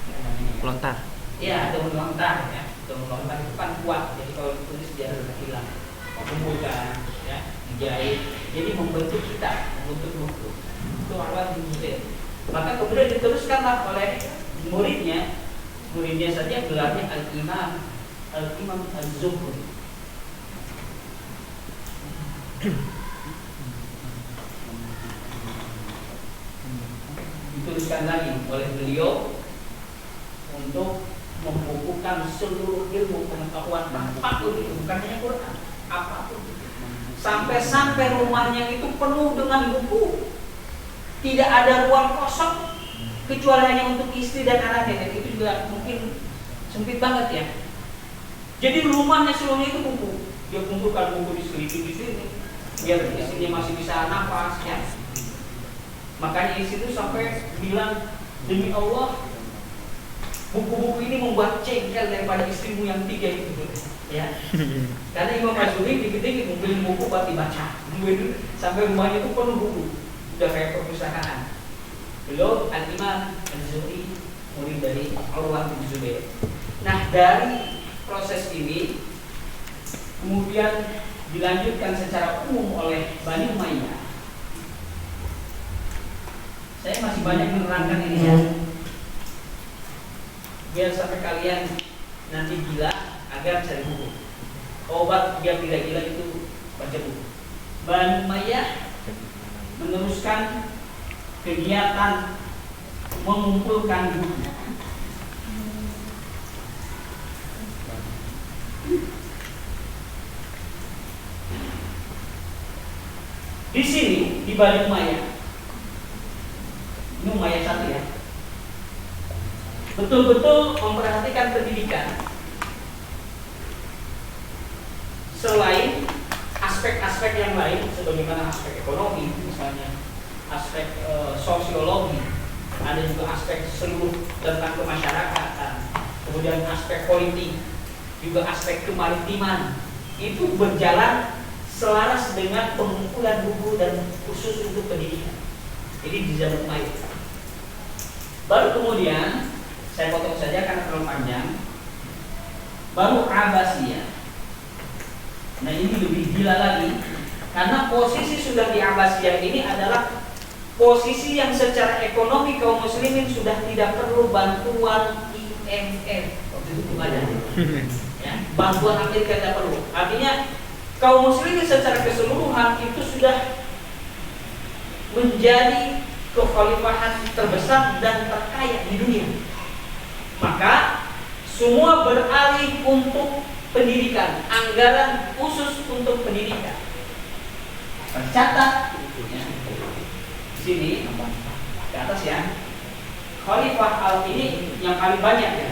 ya, namanya Lontar. ya, daun lontar ya, daun lontar itu kan kuat, jadi kalau ditulis dia akan hilang. Kumpulkan ya, dijahit, jadi membentuk kitab, membentuk buku. Itu awal dimulai. Maka kemudian diteruskanlah oleh muridnya saja gelarnya Al-Imam Az-Zuhri. Dituliskan lagi oleh beliau untuk membukukan seluruh ilmu pengetahuan, apapun itu, bukan hanya Quran, apapun itu. Sampai rumahnya itu penuh dengan buku. Tidak ada ruang kosong kecuali hanya untuk istri dan anaknya. Dan itu juga mungkin sempit banget ya. Jadi rumahnya seluruhnya itu buku. Dia kumpulkan buku di sini biar istrinya masih bisa nafas ya. Makanya istri itu sampai bilang, demi Allah, buku-buku ini membuat jengkel daripada istrimu yang 3 itu ya. Karena Imam Azuri dikit-dikit ngumpulin buku buat dibaca. Sampai rumahnya itu penuh buku. Udah kayak perpustakaan. Beliau Al-Imam Az-Zuhri murid dari Urwah bin Zubair. Nah, dari proses ini kemudian dilanjutkan secara umum oleh Bani Umayyah. Saya masih banyak menerangkan ini ya, biar sampai kalian nanti gila agar cari buku. Obat biar tidak gila itu baca buku. Bani Umayyah meneruskan kegiatan mengumpulkan buku. Di sini di Bani Umayyah, ini Umayyah satu ya, betul-betul memperhatikan pendidikan selain aspek-aspek yang lain, sebagaimana aspek ekonomi, misalnya aspek sosiologi, ada juga aspek seluruh tentang kemasyarakatan, kemudian aspek politik, juga aspek kemaritiman. Itu berjalan selaras dengan pengumpulan buku dan khusus untuk pendidikan. Jadi di zaman Umayyah. Baru kemudian saya potong saja karena terlalu panjang. Baru Abbasiyah. Nah ini lebih gila lagi karena posisi sudah di Abbasiyah ini adalah posisi yang secara ekonomi kaum muslimin sudah tidak perlu bantuan IMF. Waktu itu belum ada. Ya, bantuan Amerika tidak perlu. Artinya kaum muslimin secara keseluruhan itu sudah menjadi kekhalifahan terbesar dan terkaya di dunia. Maka semua beralih untuk pendidikan, anggaran khusus untuk pendidikan. Tercatat ya, di sini ke atas ya. Khalifah Al ini yang paling banyak ya.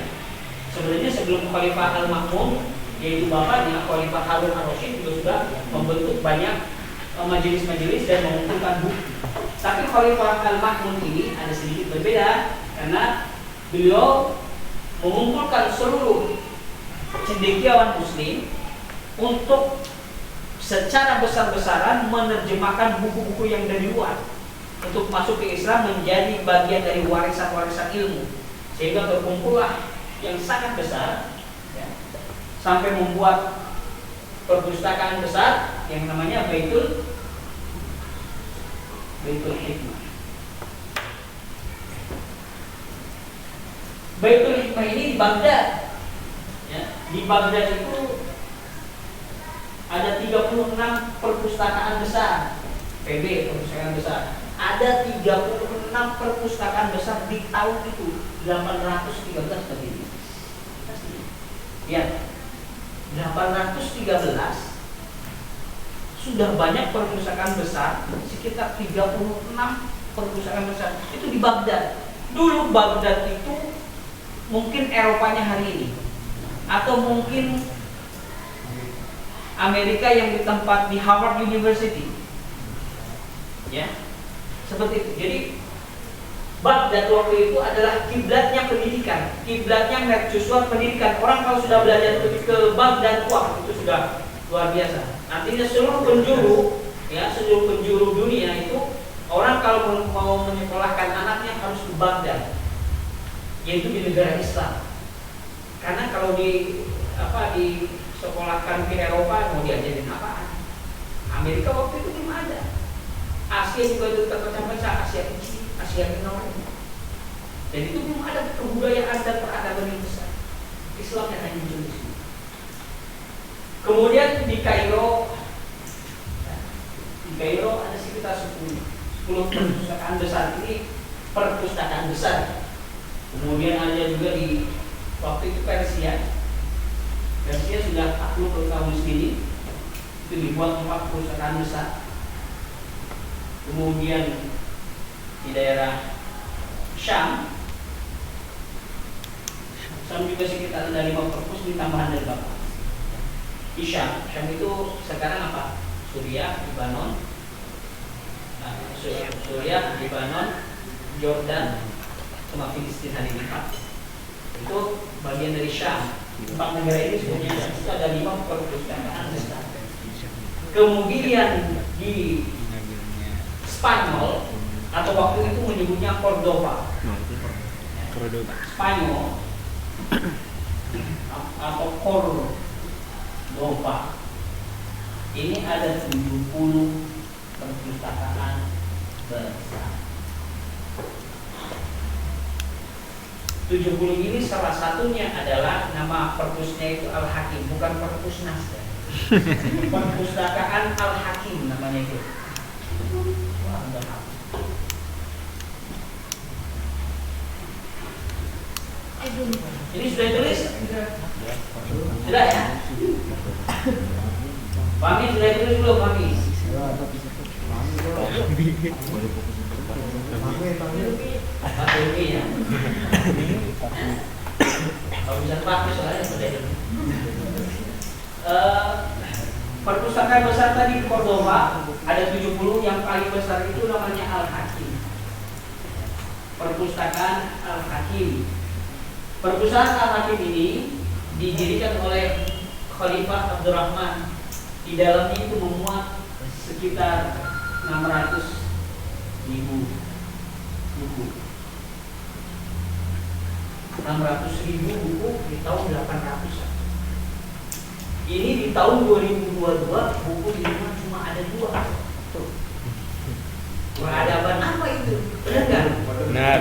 Sebenarnya sebelum Khalifah Al Makmun, yaitu bapaknya Khalifah Harun Ar-Rasyid juga sudah membentuk banyak majelis-majelis dan mengumpulkan buku. Tapi Khalifah Al Makmun ini ada sedikit berbeda karena beliau mengumpulkan seluruh cendekiawan muslim untuk secara besar-besaran menerjemahkan buku-buku yang dari luar untuk masuk ke Islam menjadi bagian dari warisan-warisan ilmu, sehingga terkumpullah yang sangat besar ya, sampai membuat perpustakaan besar yang namanya Baitul Hikmah. Baitul Hikmah ini di Baghdad ya, di Baghdad itu ada 36 perpustakaan besar, PB perpustakaan besar. Ada 36 perpustakaan besar di tahun itu 813 tadi. Lihat, 813 sudah banyak perpustakaan besar, sekitar 36 perpustakaan besar itu di Baghdad. Dulu Baghdad itu mungkin Eropanya hari ini, atau mungkin Amerika yang di tempat di Harvard University, ya seperti itu. Jadi Baghdad waktu itu adalah kiblatnya pendidikan, kiblatnya mercusuar pendidikan. Orang kalau sudah belajar ke Baghdad, wah itu sudah luar biasa. Artinya seluruh penjuru, ya seluruh penjuru dunia itu orang kalau mau menyekolahkan anaknya harus ke Baghdad, yaitu di negara Islam. Karena kalau di sekolahkan ke Eropa mau diajarin apaan? Amerika waktu itu belum ada. Asia juga itu terpecah-pecah, Asia kecil, Asia Tenggara. Dan itu belum ada kebudayaan dan peradaban yang besar. Islam yang hanya muncul di sini. Kemudian di Kairo ada sekitar 10 perpustakaan besar. Ini perpustakaan besar. Kemudian ada juga di waktu itu Persia sudah takluk ke kaum muslimin, itu dibuat 4 perpustakaan besar. Kemudian di daerah Syam juga sekitar ada 5 perpus di tambahan dari Bapak. Di Syam itu sekarang apa? Suriah, Lebanon, Jordan, sama Filistin hari ini Pak. Itu bagian dari Syam. 4 negara ini sebenarnya itu ada 5 perpustakaan besar. Kemudian di Spanyol atau waktu itu menyebutnya Cordova. Spanyol atau Cordoba. Ini ada 70 perpustakaan besar. 70 ini salah satunya adalah nama perpusnya itu Al-Hakim, bukan perpusnas ya. Perpustakaan Al-Hakim namanya itu. Wah, udah hafal. Ini sudah ditulis? Sudah ya? Mami sudah ditulis belum, Mami? Ya. Kalau bisa pakai soalnya sudah. Perpustakaan besar tadi di Cordoba ada 70, yang paling besar itu namanya Al-Hakim. Perpustakaan Al-Hakim. Perpustakaan Al-Hakim ini didirikan oleh Khalifah Abdurrahman. Di dalamnya itu memuat sekitar 600.000 buku. 600.000 buku di tahun 800-an. Ini di tahun 2022 buku di rumah cuma ada 2. Tuh. Peradaban apa itu? Benar kan? Benar.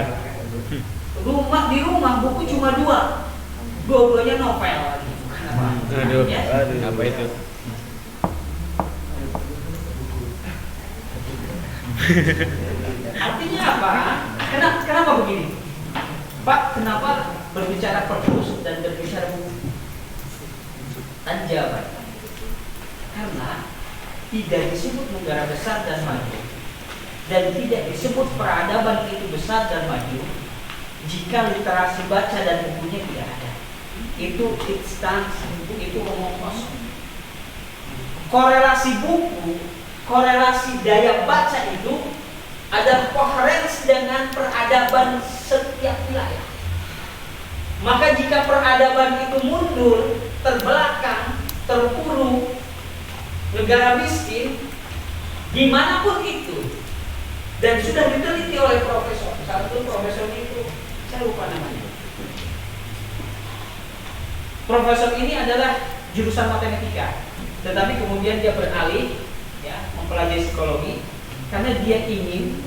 Di rumah buku cuma 2. Dua-duanya novel. Kenapa? Aduh, Ya? apa itu? Artinya apa? Kenapa begini? Pak, kenapa berbicara perpus dan berbicara buku? Dan jawabannya, karena tidak disebut negara besar dan maju, dan tidak disebut peradaban itu besar dan maju jika literasi baca dan bukunya tidak ada. Itu instansi, itu omong kosong. Korelasi buku, korelasi daya baca itu ada koherensi dengan peradaban setiap wilayah. Maka jika peradaban itu mundur, terbelakang, terpuruk, negara miskin, dimanapun itu, dan sudah diteliti oleh profesor, satu profesor itu saya lupa namanya. Profesor ini adalah jurusan matematika, tetapi kemudian dia beralih, ya, mempelajari psikologi, karena dia ingin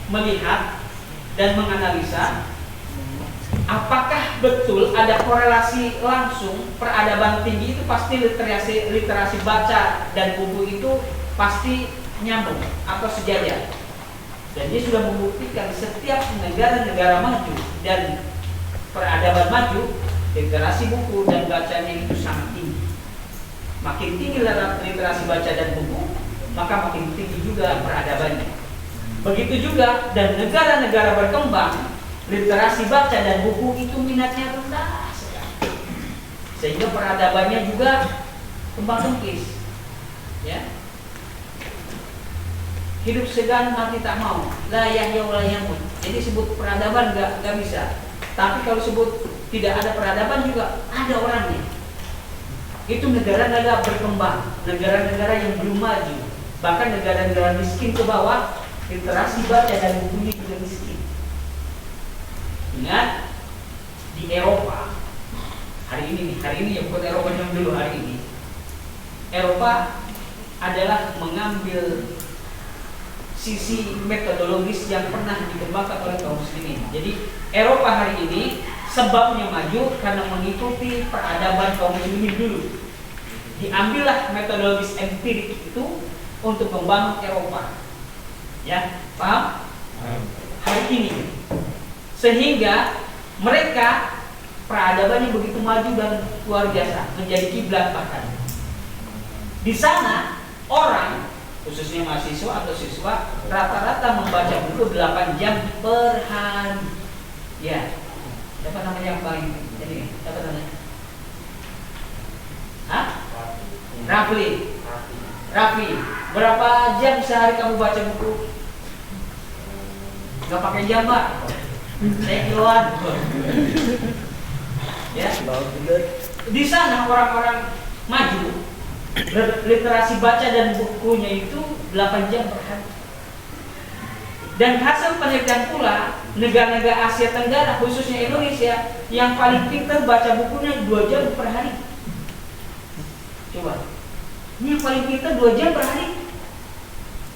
melihat dan menganalisa apakah betul ada korelasi langsung peradaban tinggi itu pasti literasi baca dan buku itu pasti nyambung atau sejajar. Dan dia sudah membuktikan setiap negara-negara maju dan peradaban maju, literasi buku dan bacanya itu sangat tinggi. Makin tinggi literasi baca dan buku, maka makin tinggi juga peradabannya. Begitu juga dan negara-negara berkembang, literasi baca dan buku itu minatnya rendah sekali, sehingga peradabannya juga kembang kempis. Ya, hidup segan mati tak mau, la yahya wa la yamut. Jadi sebut peradaban nggak bisa. Tapi kalau sebut tidak ada peradaban juga ada orangnya. Itu negara-negara berkembang, negara-negara yang belum maju, bahkan negara-negara miskin ke bawah, literasi baca dan bukunya juga miskin. Ingat, di Eropa hari ini yang bukan Eropa yang dulu, hari ini Eropa adalah mengambil sisi metodologis yang pernah dikembangkan oleh kaum muslimin. Jadi Eropa hari ini sebabnya maju karena mengikuti peradaban kaum muslimin dulu. Diambillah metodologis empirik itu untuk membangun Eropa. Ya, paham? Hari ini. Sehingga mereka peradabannya begitu maju dan luar biasa, menjadi kiblat bahkan. Di sana orang, khususnya mahasiswa atau siswa, rata-rata membaca buku 8 jam per hari. Ya, siapa namanya yang paling ini? Siapa namanya? Hah? Raffi. Berapa jam sehari kamu baca buku? Gak pakai jam, Pak. Saya kiloan. Ya. Di sana orang-orang maju, literasi baca dan bukunya itu 8 jam per hari. Dan hasil penelitian pula, negara-negara Asia Tenggara, khususnya Indonesia, yang paling pintar baca bukunya 2 jam per hari. Coba, ini yang paling pintar 2 jam per hari.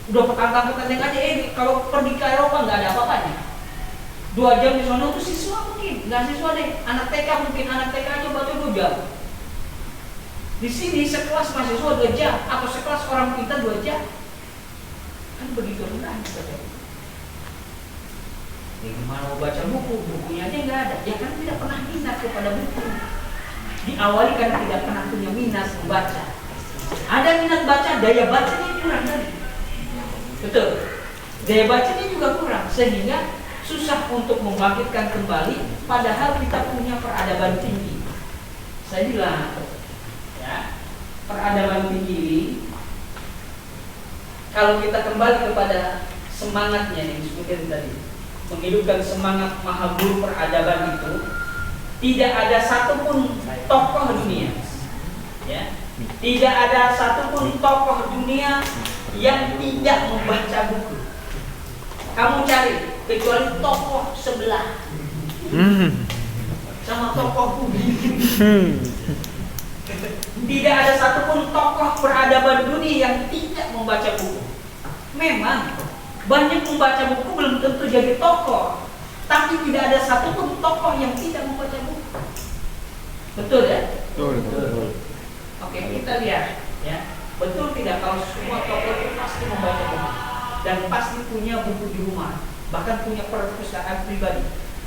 Udah petantang-petantang aja, kalau pergi ke Eropa nggak ada apa-apanya. 2 jam di sana tuh siswa mungkin, nggak siswa deh, anak TK mungkin, anak TK aja baca 2 jam. Di sini sekelas mahasiswa 2 jam, atau sekelas orang pintar 2 jam. Kan begitu rendah baca buku. Ya gimana mau baca buku, bukunya aja nggak ada. Ya kan tidak pernah minat kepada buku. Diawali karena tidak pernah punya minat membaca. Ada minat baca, daya bacanya kurang tadi. Betul. Daya bacanya juga kurang, sehingga susah untuk membangkitkan kembali. Padahal kita punya peradaban tinggi. Saya bilang, ya, peradaban tinggi ini, kalau kita kembali kepada semangatnya yang disebutkan tadi, menghidupkan semangat maha guru peradaban itu, tidak ada satupun tokoh dunia, ya, tidak ada satupun tokoh dunia yang tidak membaca buku. Kamu cari, kecuali tokoh sebelah sama tokoh bumi. Tidak ada satupun tokoh peradaban dunia yang tidak membaca buku. Memang banyak membaca buku belum tentu jadi tokoh, tapi tidak ada satupun tokoh yang tidak membaca buku. Betul ya? Betul. Oke, kita lihat ya. Betul tidak kalau semua tokoh itu pasti membaca buku dan pasti punya buku di rumah, bahkan punya perpustakaan pribadi.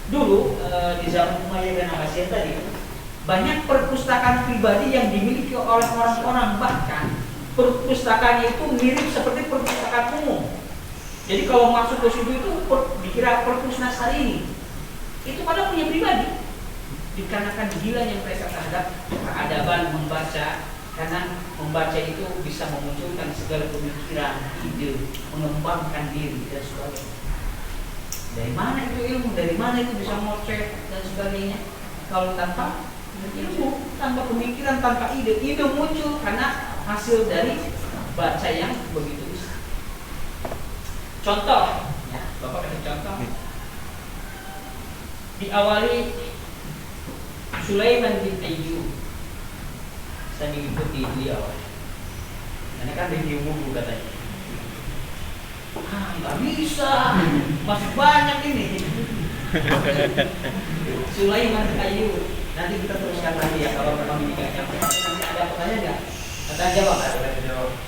Dulu di zaman Umayyah dan Abbasiyah tadi, banyak perpustakaan pribadi yang dimiliki oleh orang-orang, bahkan perpustakaannya itu mirip seperti perpustakaan umum. Jadi kalau masuk ke situ itu dikira perpustakaan hari ini. Itu padahal punya pribadi. Dikarenakan gilanya mereka terhadap peradaban membaca, karena membaca itu bisa memunculkan segala pemikiran, ide, mengembangkan diri dan sebagainya. Dari mana itu ilmu? Dari mana itu bisa mocek dan sebagainya? Kalau tanpa ilmu, tanpa pemikiran, tanpa ide muncul karena hasil dari baca yang begitu besar. Contoh, ya, Bapak kasih contoh. Diawali Sulaiman bin Ayyub. Saya mengikuti beliau. Karena kan review buku katanya. Nggak bisa, masih banyak ini. Sulaiman bin Ayyub. Nanti kita teruskan lagi ya kalau memang ini nggak nyampe. Nanti ada pertanyaan nggak? Kata jawab.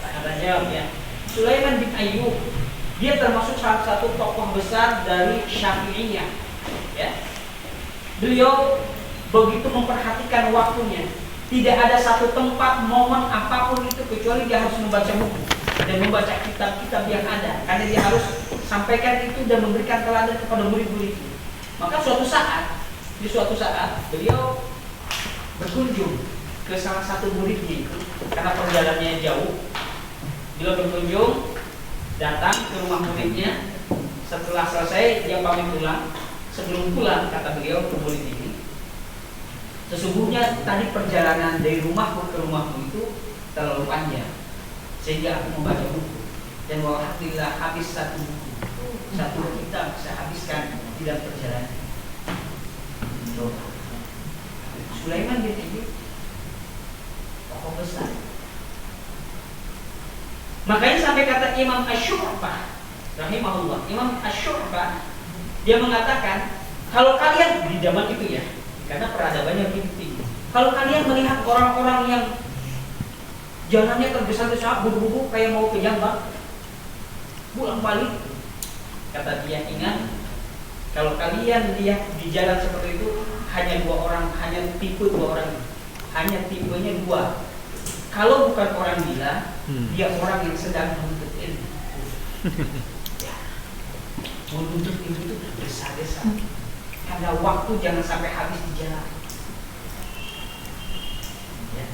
Kata jawab ya. Sulaiman bin Ayyub, dia termasuk salah satu tokoh besar dari Syafi'iyah. Ya. Beliau begitu memperhatikan waktunya. Tidak ada satu tempat, momen apapun itu kecuali dia harus membaca buku dan membaca kitab-kitab yang ada, karena dia harus sampaikan itu dan memberikan teladan kepada murid-murid. Maka di suatu saat beliau berkunjung ke salah satu muridnya itu, karena perjalanannya jauh. Beliau berkunjung, datang ke rumah muridnya. Setelah selesai dia pamit pulang. Sebelum pulang, kata beliau ke murid ini, sesungguhnya tadi perjalanan dari rumahku ke rumahmu itu terlalu panjang, sehingga aku membaca buku. Dan alhamdulillah habis satu buku, satu kitab saya habiskan di dalam perjalanan. Sulaiman bin Ayyub, tokoh besar. Makanya sampai kata Imam Asy-Syu'bah rahimahullah, Imam Asy-Syu'bah, dia mengatakan, kalau kalian di zaman itu ya, karena peradabannya begitu tinggi, kalau kalian melihat orang-orang yang jalannya tergesa-gesa, buru-buru kayak mau ke Jambak, pulang balik, kata dia, ingat, kalau kalian lihat di jalan seperti itu, hanya dua orang, hanya tipe dua orang, hanya tipenya dua. Kalau bukan orang gila, dia orang yang sedang menuntut ilmu. Ya. Menuntut ilmu itu bergesa-gesa, karena waktu jangan sampai habis di jalan. Ya.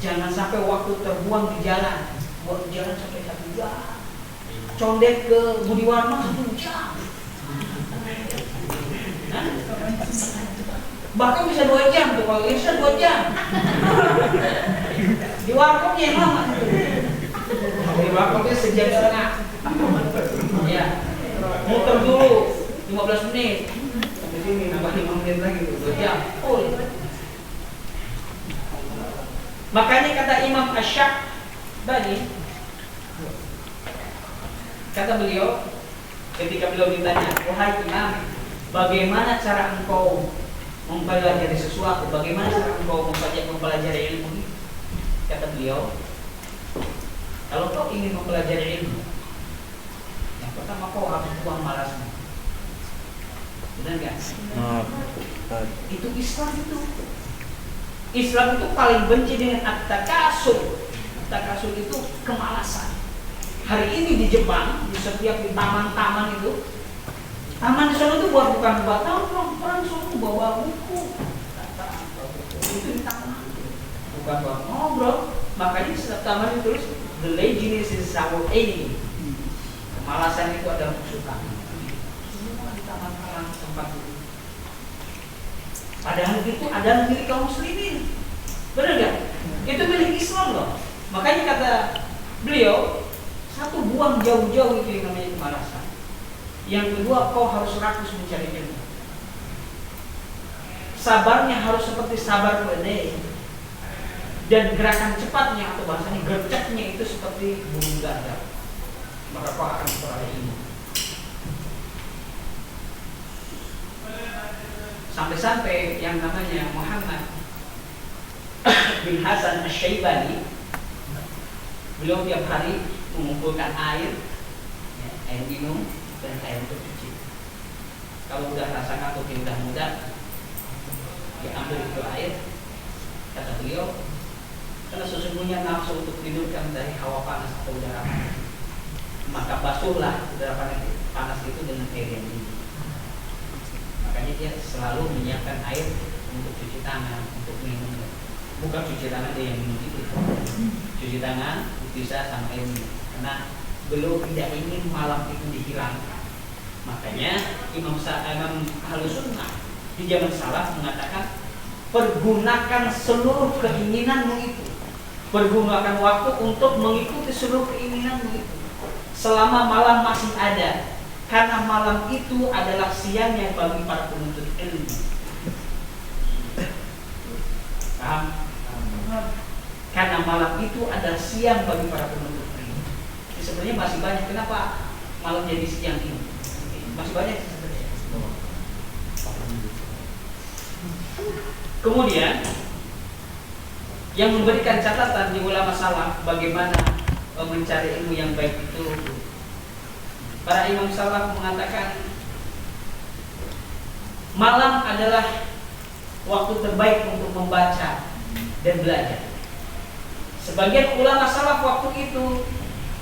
Jangan sampai waktu terbuang di jalan, buat jalan sampai 1 jam. Condet ke Budi Warma 1 jam. Bahkan bisa 2 jam tuh, kalau bisa 2 jam. Di warkopnya yang lama. Di warkopnya 1,5 jam. Ya. muter dulu 15 menit sampai sini, nambah 5 menit lagi 2 jam full. Makanya kata Imam Asy-Sya'bani, kata beliau ketika beliau ditanya, wahai Imam, bagaimana cara engkau mempelajari sesuatu, bagaimana cara engkau mempelajari ilmu? Kata beliau, kalau kau ingin mempelajari ilmu, yang pertama kau harus buang malasmu. Benar gak? Itu Islam itu. Islam itu paling benci dengan at-takasur. At-takasur itu kemalasan. Hari ini di Jepang, di setiap di taman-taman itu, taman di sana itu bukan buat nongkrong, orang suruh bawa buku. Itu di taman, bukan buat ngobrol. Makanya di setiap taman itu terus the laziness is our enemy. Kemalasan itu adalah musuh kami. Semua di taman-taman tempat itu. Padahal itu adalah milik kaum muslimin. Benar gak? Itu milik Islam loh. Makanya kata beliau, satu, buang jauh-jauh itu yang namanya kemalasan. Yang kedua, kau harus rakus mencari ilmu. Sabarnya harus seperti sabar keledai. Dan gerakan cepatnya atau bahasanya gerceknya itu seperti burung gagak. Maka kau akan memperoleh ilmu. Sampai-sampai yang namanya Muhammad bin Hasan Asy-Syaibani, beliau tiap hari mengumpulkan air minum dan air untuk cuci. Kalau udah rasa kantuk, udah mudah, diambil itu air. Kata beliau, karena sesungguhnya nafsu untuk tidur kan dari hawa panas atau udara panas, maka basuhlah udara panas itu dengan air yang dingin. Makanya dia selalu menyiapkan air untuk cuci tangan, untuk minum. Bukan cuci tangan dia yang minum itu, cuci tangan bisa sama air minum. Karena beliau tidak ingin malam itu dihilangkan. Makanya Imam Ahlus Sunnah di zaman salaf mengatakan, pergunakan seluruh keinginanmu itu, pergunakan waktu untuk mengikuti seluruh keinginanmu itu selama malam masih ada. Karena malam itu adalah siangnya bagi para penuntut ilmu. Paham? Karena malam itu adalah siang bagi para penuntut ilmu. Jadi sebenarnya masih banyak. Kenapa malam jadi siang ini? Masih banyak sebenarnya. Kemudian yang memberikan catatan di ulama salaf bagaimana mencari ilmu yang baik itu, para imam salaf mengatakan malam adalah waktu terbaik untuk membaca dan belajar. Sebagian ulama salaf waktu itu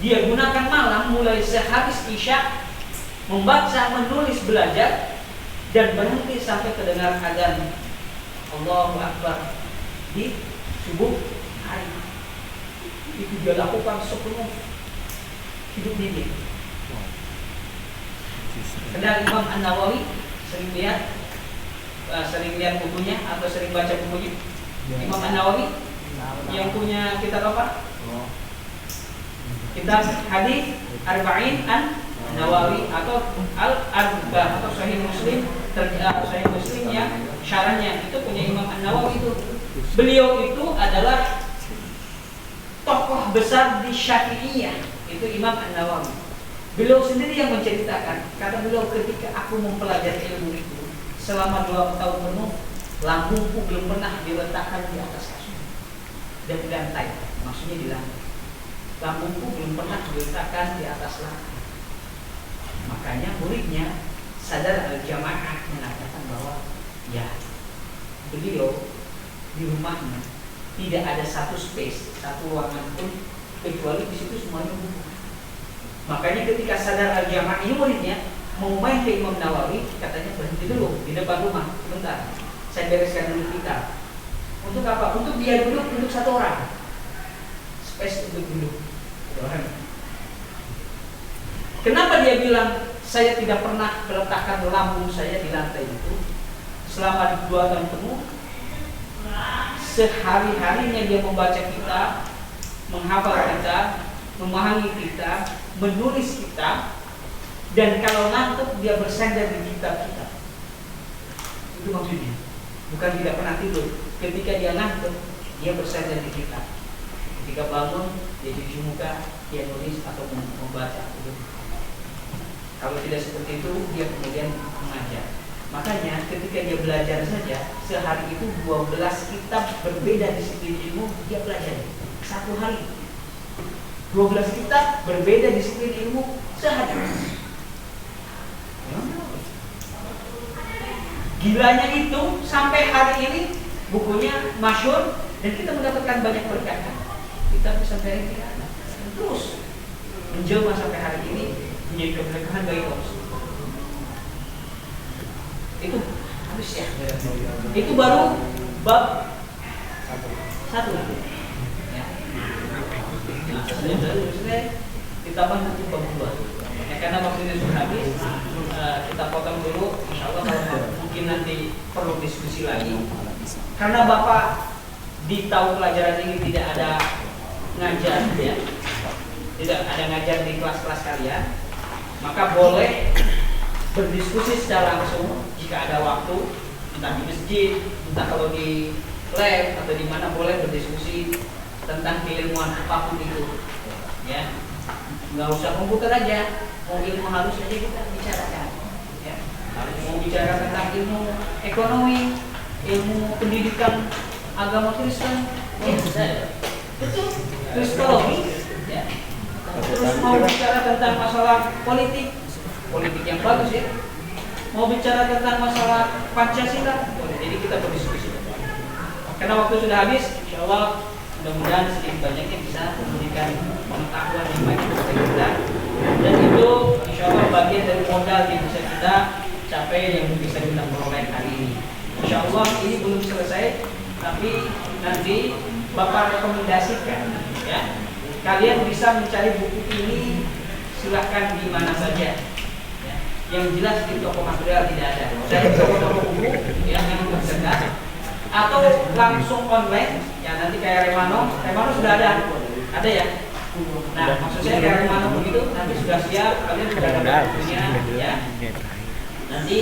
dia gunakan malam mulai sehabis isya, membaca, menulis, belajar, dan berhenti sampai terdengar adzan Allahu Akbar di subuh hari. Itu dia lakukan sepenuh hidup dia. Kenal Imam An-Nawawi, sering lihat bukunya atau sering baca bukunya? Imam An-Nawawi yang punya kitab apa? Kitab Hadis Arba'in An-Nawawi atau Al-Arba'ah atau Sahih Muslim, Sahih Muslim yang syarahnya itu punya Imam An-Nawawi itu. Beliau itu adalah tokoh besar di Syafi'iyah, itu Imam An-Nawawi. Beliau sendiri yang menceritakan, kata beliau, ketika aku mempelajari ilmu itu selama 2 tahun penuh, lambungku belum pernah diletakkan di atas kasur dan lantai, maksudnya di lantai. Lambungku belum pernah diletakkan di atas lantai. Makanya muridnya Sadar Al-Jamaah mengatakan bahwa ya, beliau di rumahnya tidak ada satu space, satu ruangan pun kecuali di situ semuanya buku. Makanya ketika Sadar Al-Jamaah ini muridnya mau main ke Imam Nawawi, katanya berhenti dulu di depan rumah, sebentar, saya bereskan dulu kita. Untuk apa? Untuk dia duduk satu orang, space untuk duduk. Kenapa dia bilang saya tidak pernah meletakkan lambung saya di lantai itu selama 2 tahun penuh? Sehari-harinya dia membaca kitab, menghafal kitab, memahami kitab, menulis kitab, Dan kalau ngantuk dia bersandar di kitab-kitab. Itu maksudnya. Bukan tidak pernah tidur. Ketika dia ngantuk, dia bersandar di kitab. Ketika bangun, dia cuci muka, dia nulis atau membaca. Kalau tidak seperti itu, dia kemudian mengajar. Makanya ketika dia belajar saja, sehari itu 12 kitab berbeda disiplin ilmu dia pelajari. Satu hari 12 kitab berbeda disiplin ilmu sehari. Gilanya itu sampai hari ini bukunya masyhur dan kita mendapatkan banyak berkah. Kita bisa sampai tidak ada. Terus menjelma sampai hari ini menjadi keberkahan bagi kaum muslimin. Itu habis ya. Itu baru bab 1. Ya. Nah, ditambah nanti bab 2. Ya, karena waktunya sudah habis, kita potong dulu. Insya Allah kalau mungkin nanti perlu diskusi lagi. Karena Bapak di tahun pelajaran ini tidak ada ngajar, ya, tidak ada ngajar di kelas-kelas kalian, maka boleh berdiskusi secara langsung jika ada waktu, entah di masjid, entah kalau di lab atau di mana, boleh berdiskusi tentang keilmuan apapun itu, ya. Nggak usah komputer aja, mau ilmu harus aja kita bicarakan, ya. Mau bicara tentang ilmu ekonomi, ilmu pendidikan agama Kristen, ya, betul, kristologi, ya. Terus mau bicara tentang masalah politik yang bagus, ya. Mau bicara tentang masalah Pancasila, boleh. Jadi kita berdiskusi. Karena waktu sudah habis, insya Allah mudah-mudahan sedikit banyaknya bisa memberikan pengetahuan yang baik kepada kita, dan itu insya Allah bagian dari modal yang bisa kita capai yang bisa kita peroleh hari ini. Insya Allah ini belum selesai, tapi nanti Bapak rekomendasikan, ya, kalian bisa mencari buku ini silahkan di mana saja, ya. Yang jelas di toko material tidak ada. Saya toko-toko buku yang tersedia, atau langsung online, ya, nanti kayak Remano sudah ada ya. Nah, maksud saya kayak Remano begitu, nanti sudah siap, kalian sudah dapat bukunya, ya. Nanti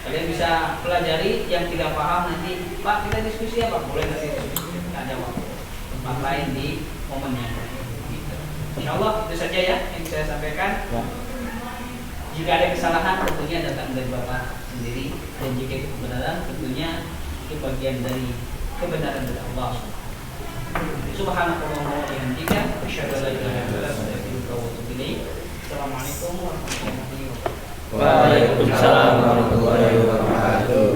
kalian bisa pelajari. Yang tidak paham nanti, Pak, kita diskusi apa? Boleh nanti diskusi, ada waktu tempat lain di momennya. Gitu. Insya Allah itu saja ya yang saya sampaikan. Jika ada kesalahan tentunya datang dari Bapak sendiri, dan jika itu kebenaran tentunya itu bagian dari kebenaran dari Allah. Subhanallah wa bihamdika, asyhadu an la ilaha illa anta, astaghfiruka wa atubu ilaik. Assalamualaikum warahmatullahi wabarakatuh. Waalaikumsalam warahmatullahi wabarakatuh.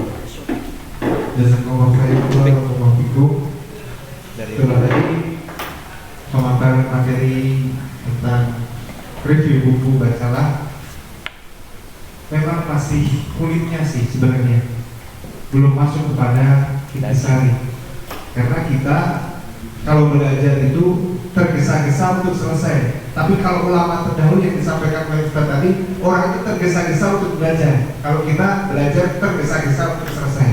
Jazakallahu khairan warahmatullahi wabarakatuh. Setelah tadi pemaparan materi tentang review buku Bacalah, memang masih kulitnya sih sebenarnya belum masuk kepada intisari, karena kita kalau belajar itu tergesa-gesa untuk selesai. Tapi kalau ulama terdahulu yang disampaikan oleh Ustaz tadi, orang itu tergesa-gesa untuk belajar. Kalau kita belajar tergesa-gesa untuk selesai.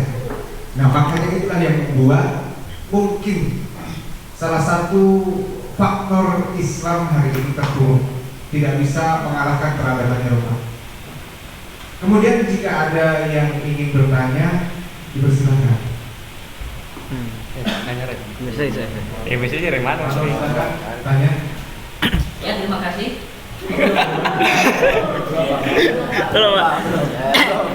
Nah, makanya itulah yang membuat mungkin salah satu faktor Islam hari ini terpuruk, tidak bisa mengalahkan peradaban Eropa. Kemudian jika ada yang ingin bertanya, dipersilakan. Biasanya dari mana? Tanya. Ya, terima kasih. Halo, Pak.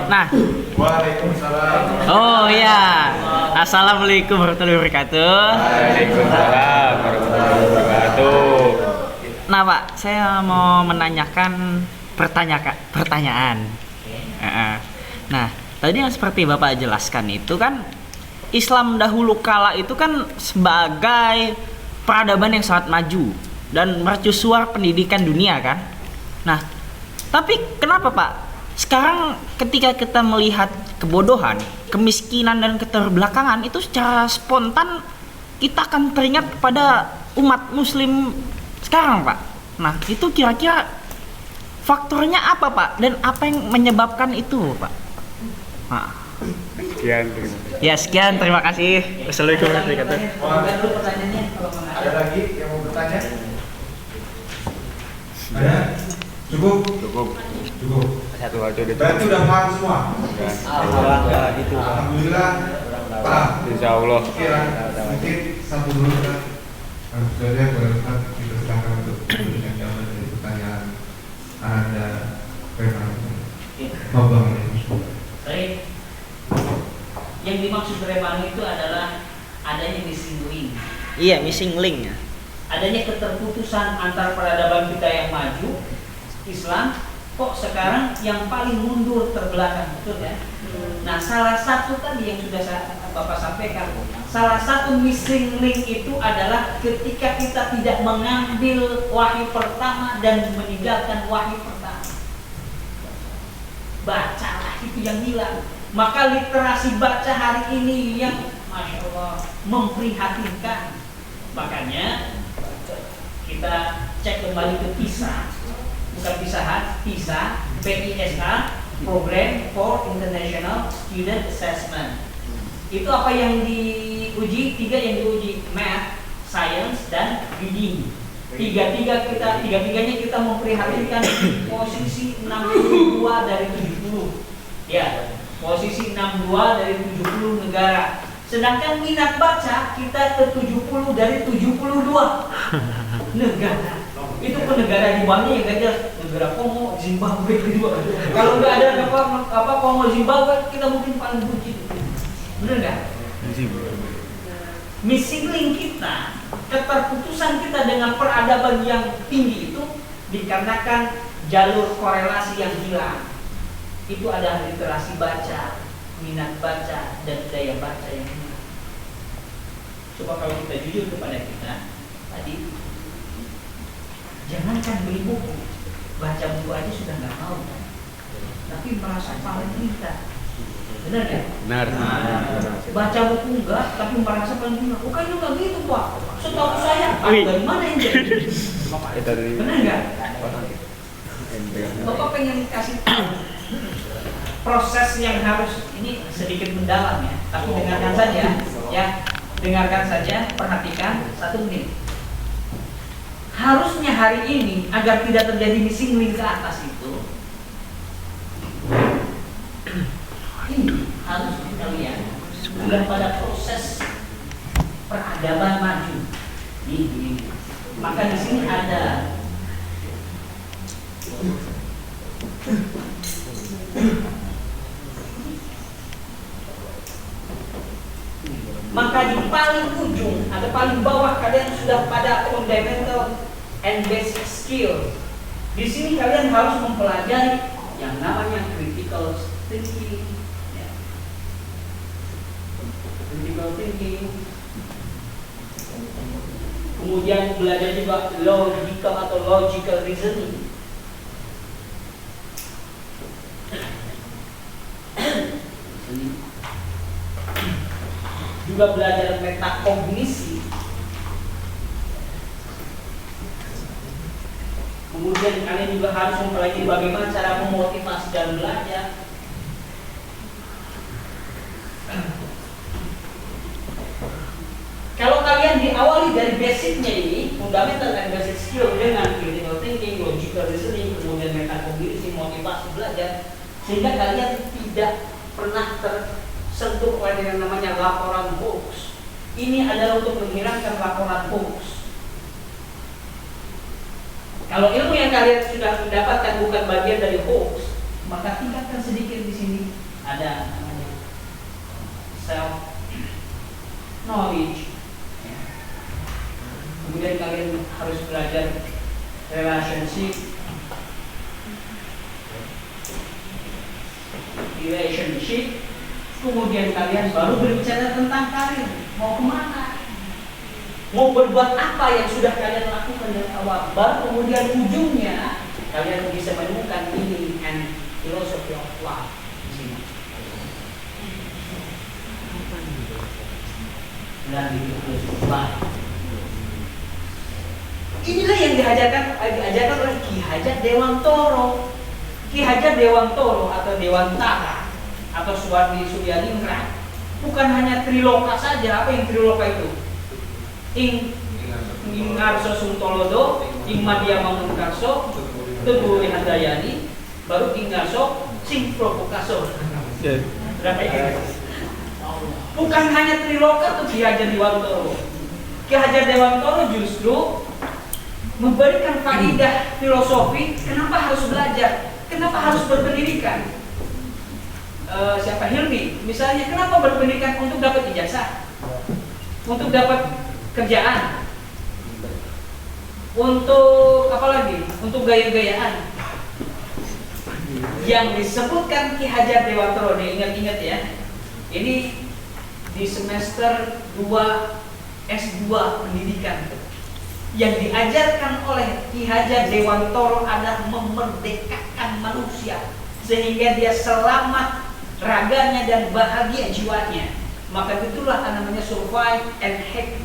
Nah. Waalaikumsalam. Oh iya. Assalamualaikum warahmatullahi wabarakatuh. Waalaikumsalam warahmatullahi wabarakatuh. Nah, Pak, saya mau menanyakan pertanyaan. Nah, tadi yang seperti Bapak jelaskan itu kan Islam dahulu kala itu kan sebagai peradaban yang sangat maju dan mercusuar pendidikan dunia kan. Nah, tapi kenapa Pak? Sekarang ketika kita melihat kebodohan, kemiskinan dan keterbelakangan itu secara spontan kita akan teringat kepada umat muslim sekarang Pak. Nah, itu kira-kira faktornya apa Pak? Dan apa yang menyebabkan itu Pak? Nah. Sekian, terima kasih. Wassalamualaikum warahmatullahi wabarakatuh. Pertanyaannya kalau Ada lagi yang mau bertanya? Ada? Cukup? Cukup. Satu aja gitu. Berarti udah paham semua. Alhamdulillah gitu. Alhamdulillah. Paham. Insya Allah. Mungkin satu dulu kan. Saudara berkat kita silakan untuk memberikan jawaban dari pertanyaan Anda. Bang. Baik. Yang dimaksud remanu itu adalah adanya missing link. Iya, missing link ya. Adanya keterputusan antar peradaban kita yang maju, Islam, kok sekarang yang paling mundur terbelakang, betul ya? Nah, salah satu tadi yang sudah Bapak sampaikan, salah satu missing link itu adalah ketika kita tidak mengambil wahyu pertama dan meninggalkan wahyu pertama. Bacalah itu yang hilang. Maka literasi baca hari ini yang Masya Allah memprihatinkan. Makanya kita cek kembali ke PISA, bukan PISA, PISA, Program for International Student Assessment. Itu apa yang diuji? 3 yang diuji, Math, Science, dan Reading. Tiga-tiganya kita memprihatinkan posisi 62 dari 70. Ya, posisi 62 dari 70 negara. Sedangkan minat baca kita ke 70 dari 72 negara. Itu pun negara di bawahnya yang gak jelas. Negara Kongo, Zimbabwe kedua. Kalau nggak ada apa Kongo, Zimbabwe, kita mungkin paling bucin. Bener nggak? Missing link kita, keterputusan kita dengan peradaban yang tinggi itu dikarenakan jalur korelasi yang hilang. Itu adalah literasi baca, minat baca, dan daya baca yang hilang. Coba kalau kita jujur kepada kita tadi, jangankan beli buku, baca buku aja sudah nggak mau kan? Tapi merasa paling pintar. Benar ya? Benar. Baca buku enggak, tapi merasa paling pintar. Bukannya nggak gitu Pak. Setahu saya, dari mana yang jadi? Benar nggak? Bapak pengen kasih tahu proses yang harus ini sedikit mendalam ya. Tapi dengarkan saja, ya. Dengarkan saja, perhatikan 1 menit. Harusnya hari ini agar tidak terjadi missing link ke atas itu, ini harus kita lihat sudah pada proses peradaban maju ini. Maka di sini ada maka di paling ujung atau paling bawah kalian sudah pada fundamental and basic skill. Di sini kalian harus mempelajari yang namanya critical thinking, ya. Critical thinking. Kemudian belajar juga logical atau logical reasoning. Juga belajar metakognisi. Kemudian kalian juga harus mempelajari bagaimana cara memotivasi dan belajar. Kalau kalian diawali dari basicnya ini, fundamental dan basic skill dengan critical thinking, logical reasoning, kemudian metakognisi, motivasi belajar, sehingga kalian tidak pernah tersentuh oleh yang namanya laporan hoax. Ini adalah untuk menghilangkan laporan hoax. Kalau ilmu yang kalian sudah mendapatkan bukan bagian dari hoax, maka tingkatkan sedikit di sini. Ada namanya self knowledge. Kemudian kalian harus belajar relationship, kemudian kalian baru berbicara tentang karir, mau kemana, mau berbuat apa yang sudah kalian lakukan dari awal, baru kemudian ujungnya kalian bisa menemukan meaning and philosophy of life di sini. Dan itu philosophy. Inilah yang diajarkan oleh Ki Hajar Dewantoro. Ki Hajar Dewantoro atau Dewantara atau Suwardi Suryadingrat bukan hanya triloka saja. Apa yang triloka itu? Ing Ngarso Suntolodo, Ing Madya Mangunkarso, Teguh Handayani, baru tinggal sok sing provokasor. Udah kayak gitu. Bukan hanya Triloka tuh Ki Hajar Dewantoro. Ki Hajar Dewantoro justru memberikan faedah filosofi kenapa harus belajar, kenapa harus berpendidikan. Siapa Hilmi misalnya, kenapa berpendidikan? Untuk dapat ijazah, untuk dapat kerjaan, untuk apa lagi, untuk gaya-gayaan. Yang disebutkan Ki Hajar Dewantoro, diingat-ingat ya, ini di semester 2 S2 pendidikan, yang diajarkan oleh Ki Hajar Dewantoro adalah memerdekakan manusia sehingga dia selamat raganya dan bahagia jiwanya. Maka itulah namanya survive and happy.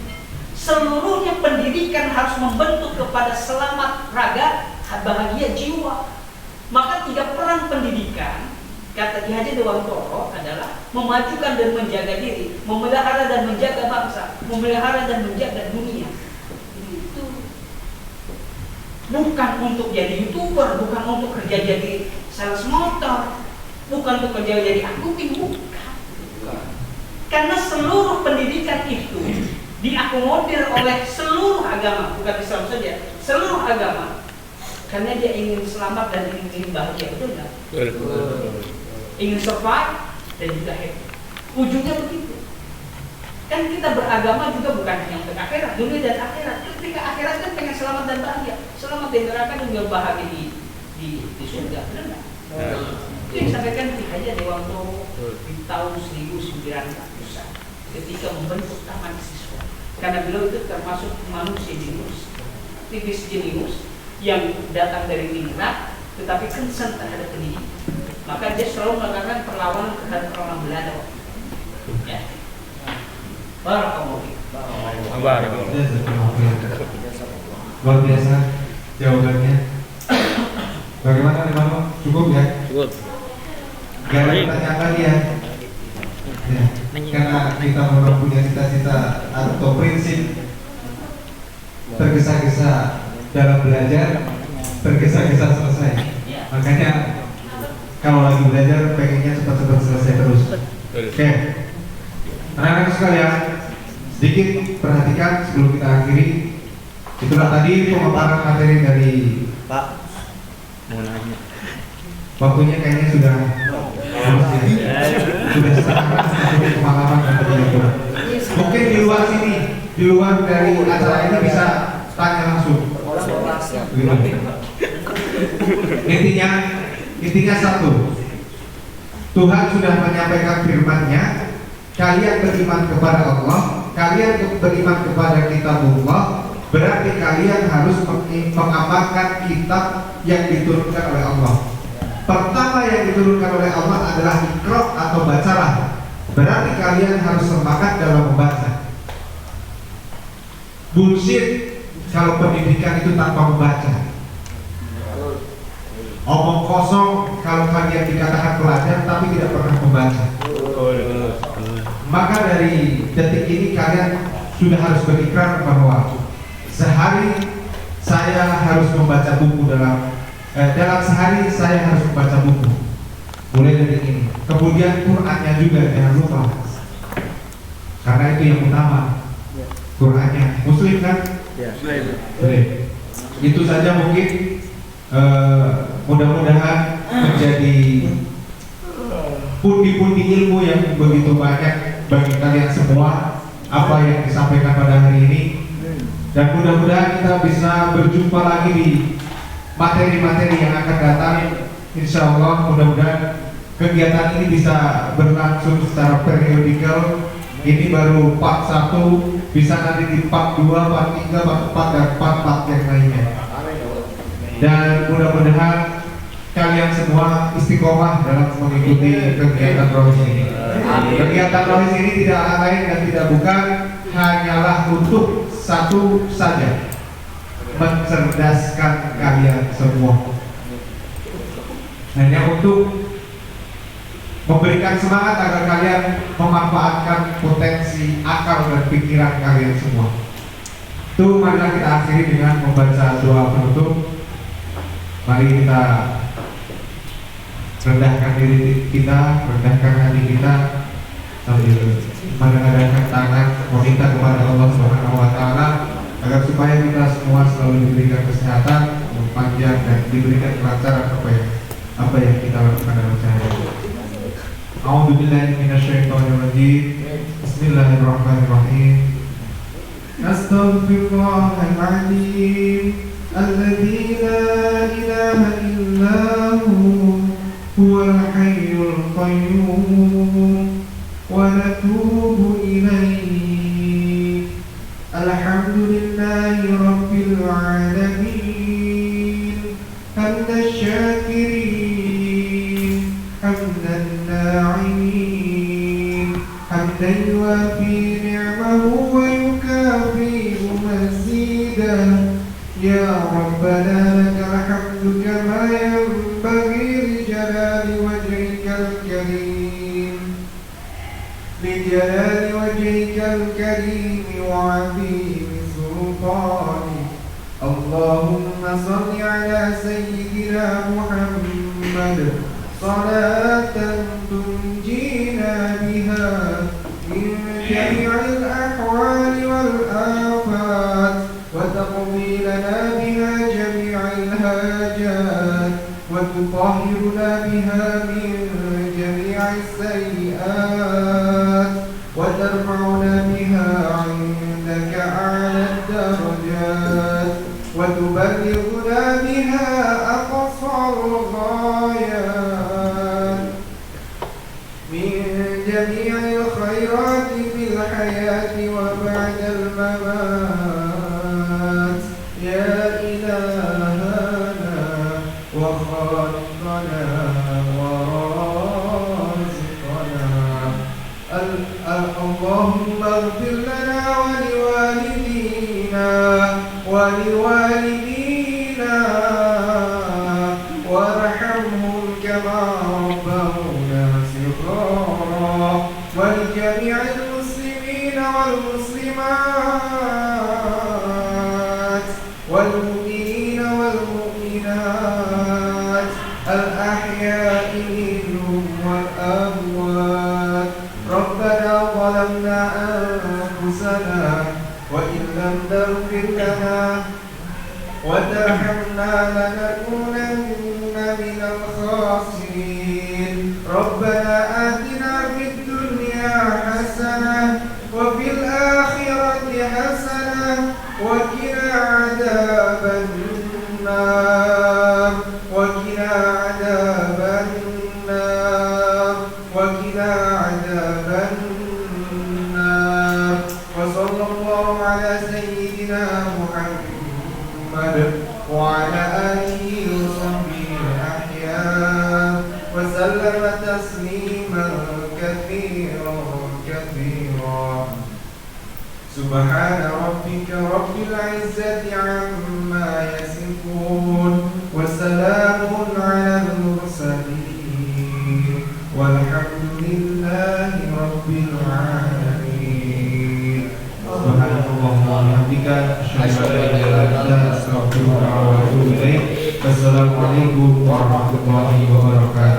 Seluruhnya pendidikan harus membentuk kepada selamat raga, bahagia jiwa. Maka 3 peran pendidikan kata Ki Hajar Dewantoro adalah memajukan dan menjaga diri, memelihara dan menjaga bangsa, memelihara dan menjaga dunia. Itu bukan untuk jadi YouTuber, bukan untuk kerja jadi sales motor, bukan untuk kerja jadi akunting, bukan. Karena seluruh pendidikan itu diakomodir oleh seluruh agama, bukan Islam saja, seluruh agama. Karena dia ingin selamat dan ingin bahagia, betul nggak? Ingin survive dan juga happy. Ujungnya begitu. Kan kita beragama juga bukan hanya untuk akhirat, dunia dan akhirat. Ketika akhirat kan pengen selamat dan bahagia, selamat di neraka dan juga bahagia di surga, benar nggak? Itu yang disampaikan Ki Hajar Dewantoro di tahun 1900 ketika membentuk taman siswa. Karena beliau itu termasuk manusia jenius, aktivis jenius yang datang dari Ningrat, tetapi concern terhadap pendidikan. Maka dia selalu melakukan perlawanan terhadap orang Belanda. Ya. Barakallahu fiik. Luar biasa jawabannya. Bagaimana Imam? Cukup ya? Cukup. Gak ada pertanyaan lagi ya? Ya. Karena kita memang punya cita-cita atau prinsip tergesa-gesa dalam belajar, tergesa-gesa selesai. Makanya kalau lagi belajar pengennya cepat-cepat selesai terus. Oke. Anak-anak sekalian, sedikit perhatikan sebelum kita akhiri. Itulah tadi pemaparan materi dari Pak. Mau nanya. waktunya kayaknya sudah sudah setengah pengalaman dan pengalaman. Mungkin di luar sini, di luar dari acara ini bisa tanya langsung. Intinya satu, Tuhan sudah menyampaikan firman-Nya. Kalian beriman kepada Allah, kalian beriman kepada kitabullah, berarti kalian harus mengamalkan kitab yang diturunkan oleh Allah. Pertama yang diturunkan oleh Allah adalah Iqra atau bacalah. Berarti kalian harus semangat dalam membaca. Bullshit kalau pendidikan itu tanpa membaca. Omong kosong kalau kalian dikatakan pelajar tapi tidak pernah membaca. Maka dari detik ini kalian sudah harus berikrar bahwa sehari saya harus membaca buku dalam sehari saya harus membaca buku. Mulai dari ini. Kemudian Qur'annya juga jangan lupa. Karena itu yang utama. Qur'annya. Muslim kan? Muslim. Itu saja mungkin. Mudah-mudahan menjadi pundi-pundi ilmu yang begitu banyak bagi kalian semua apa yang disampaikan pada hari ini, dan mudah-mudahan kita bisa berjumpa lagi di materi-materi yang akan datang. Insya Allah mudah-mudahan kegiatan ini bisa berlangsung secara periodikal. Ini baru part 1, bisa nanti di part 2, part 3, part 4 dan part yang lainnya. Dan mudah-mudahan kalian semua istiqomah dalam mengikuti kegiatan rohis ini. Kegiatan rohis ini tidak lain dan tidak bukan hanyalah untuk satu saja, mencerdaskan kalian semua. Hanya untuk memberikan semangat agar kalian memanfaatkan potensi akal dan pikiran kalian semua. Itu marilah kita akhiri dengan membaca doa penutup. Mari kita rendahkan diri kita, rendahkan hati kita sambil mengadakan tangan meminta kepada Allah Subhanahu wa taala agar supaya kita semua selalu diberikan kesehatan, umur panjang dan diberikan kelancaran apa yang kita lakukan dalam sehari-hari. A'udzubillahi minasyaitonirrajim. Bismillahirrahmanirrahim. Astaghfirullahal azim alladzi la ilaha illa huwal hayyul qayyum wa natubu ilaihi. Alhamdulillahi rabbil alamin. Hamdan syakirin, hamdan na'imin, hamdan yuwafi ni'amahu wa yukafi'u mazidah. Ya Rabbana lakal hamdu kama yanbaghi li jalali wajhikal karim, li jalali wajhikal karim wa 'azimi sultanik. Allahumma salli ala sayyidina Muhammad salatan tunjina biha min jami'il ahwali wal afat wa taqdi lana biha jami'il hajat wa tutahhiruna biha min jami'is sayyi'at wa tarfa'una biha 'indaka a'la ad-darajat wa tuballighuna biha aqsal ghayat min jami'il khairati fil hayati wa ba'dal mamat. Ya ilahana wa khaliqana wa raziqana, Allahumma ighfir lana wa liwalidina warhamhum kama rabbawna shighara wa lijami'il muslimina wal muslimat wal mu'minina wal mu'minat al ahya'i minhum wal amwat. Rabbana zalamna anfusana wa in lam taghfir lana wa tarhamna lanakunanna minal khasirin. Rabbana atina fid dunya hasanah wa fil akhirati hasanah wa qina adzaban nar wa qina adzaban nar wa qina adzaban nar. Wa sallallahu ala sayyidina Muhammad wa ala alihi wa sahbihi al-ahya wa sallama tasliman katsiran katsiran. Subhana rabbika rabbil izzati amma yasifun wa salamun alal mursalin walhamdulillahi rabbil alamin. Subhanallah wa bihamdika asyhadu an la ilaha illa anta astaghfiruka wa atubu ilaik. Wassalamualaikum warahmatullahi wabarakatuh.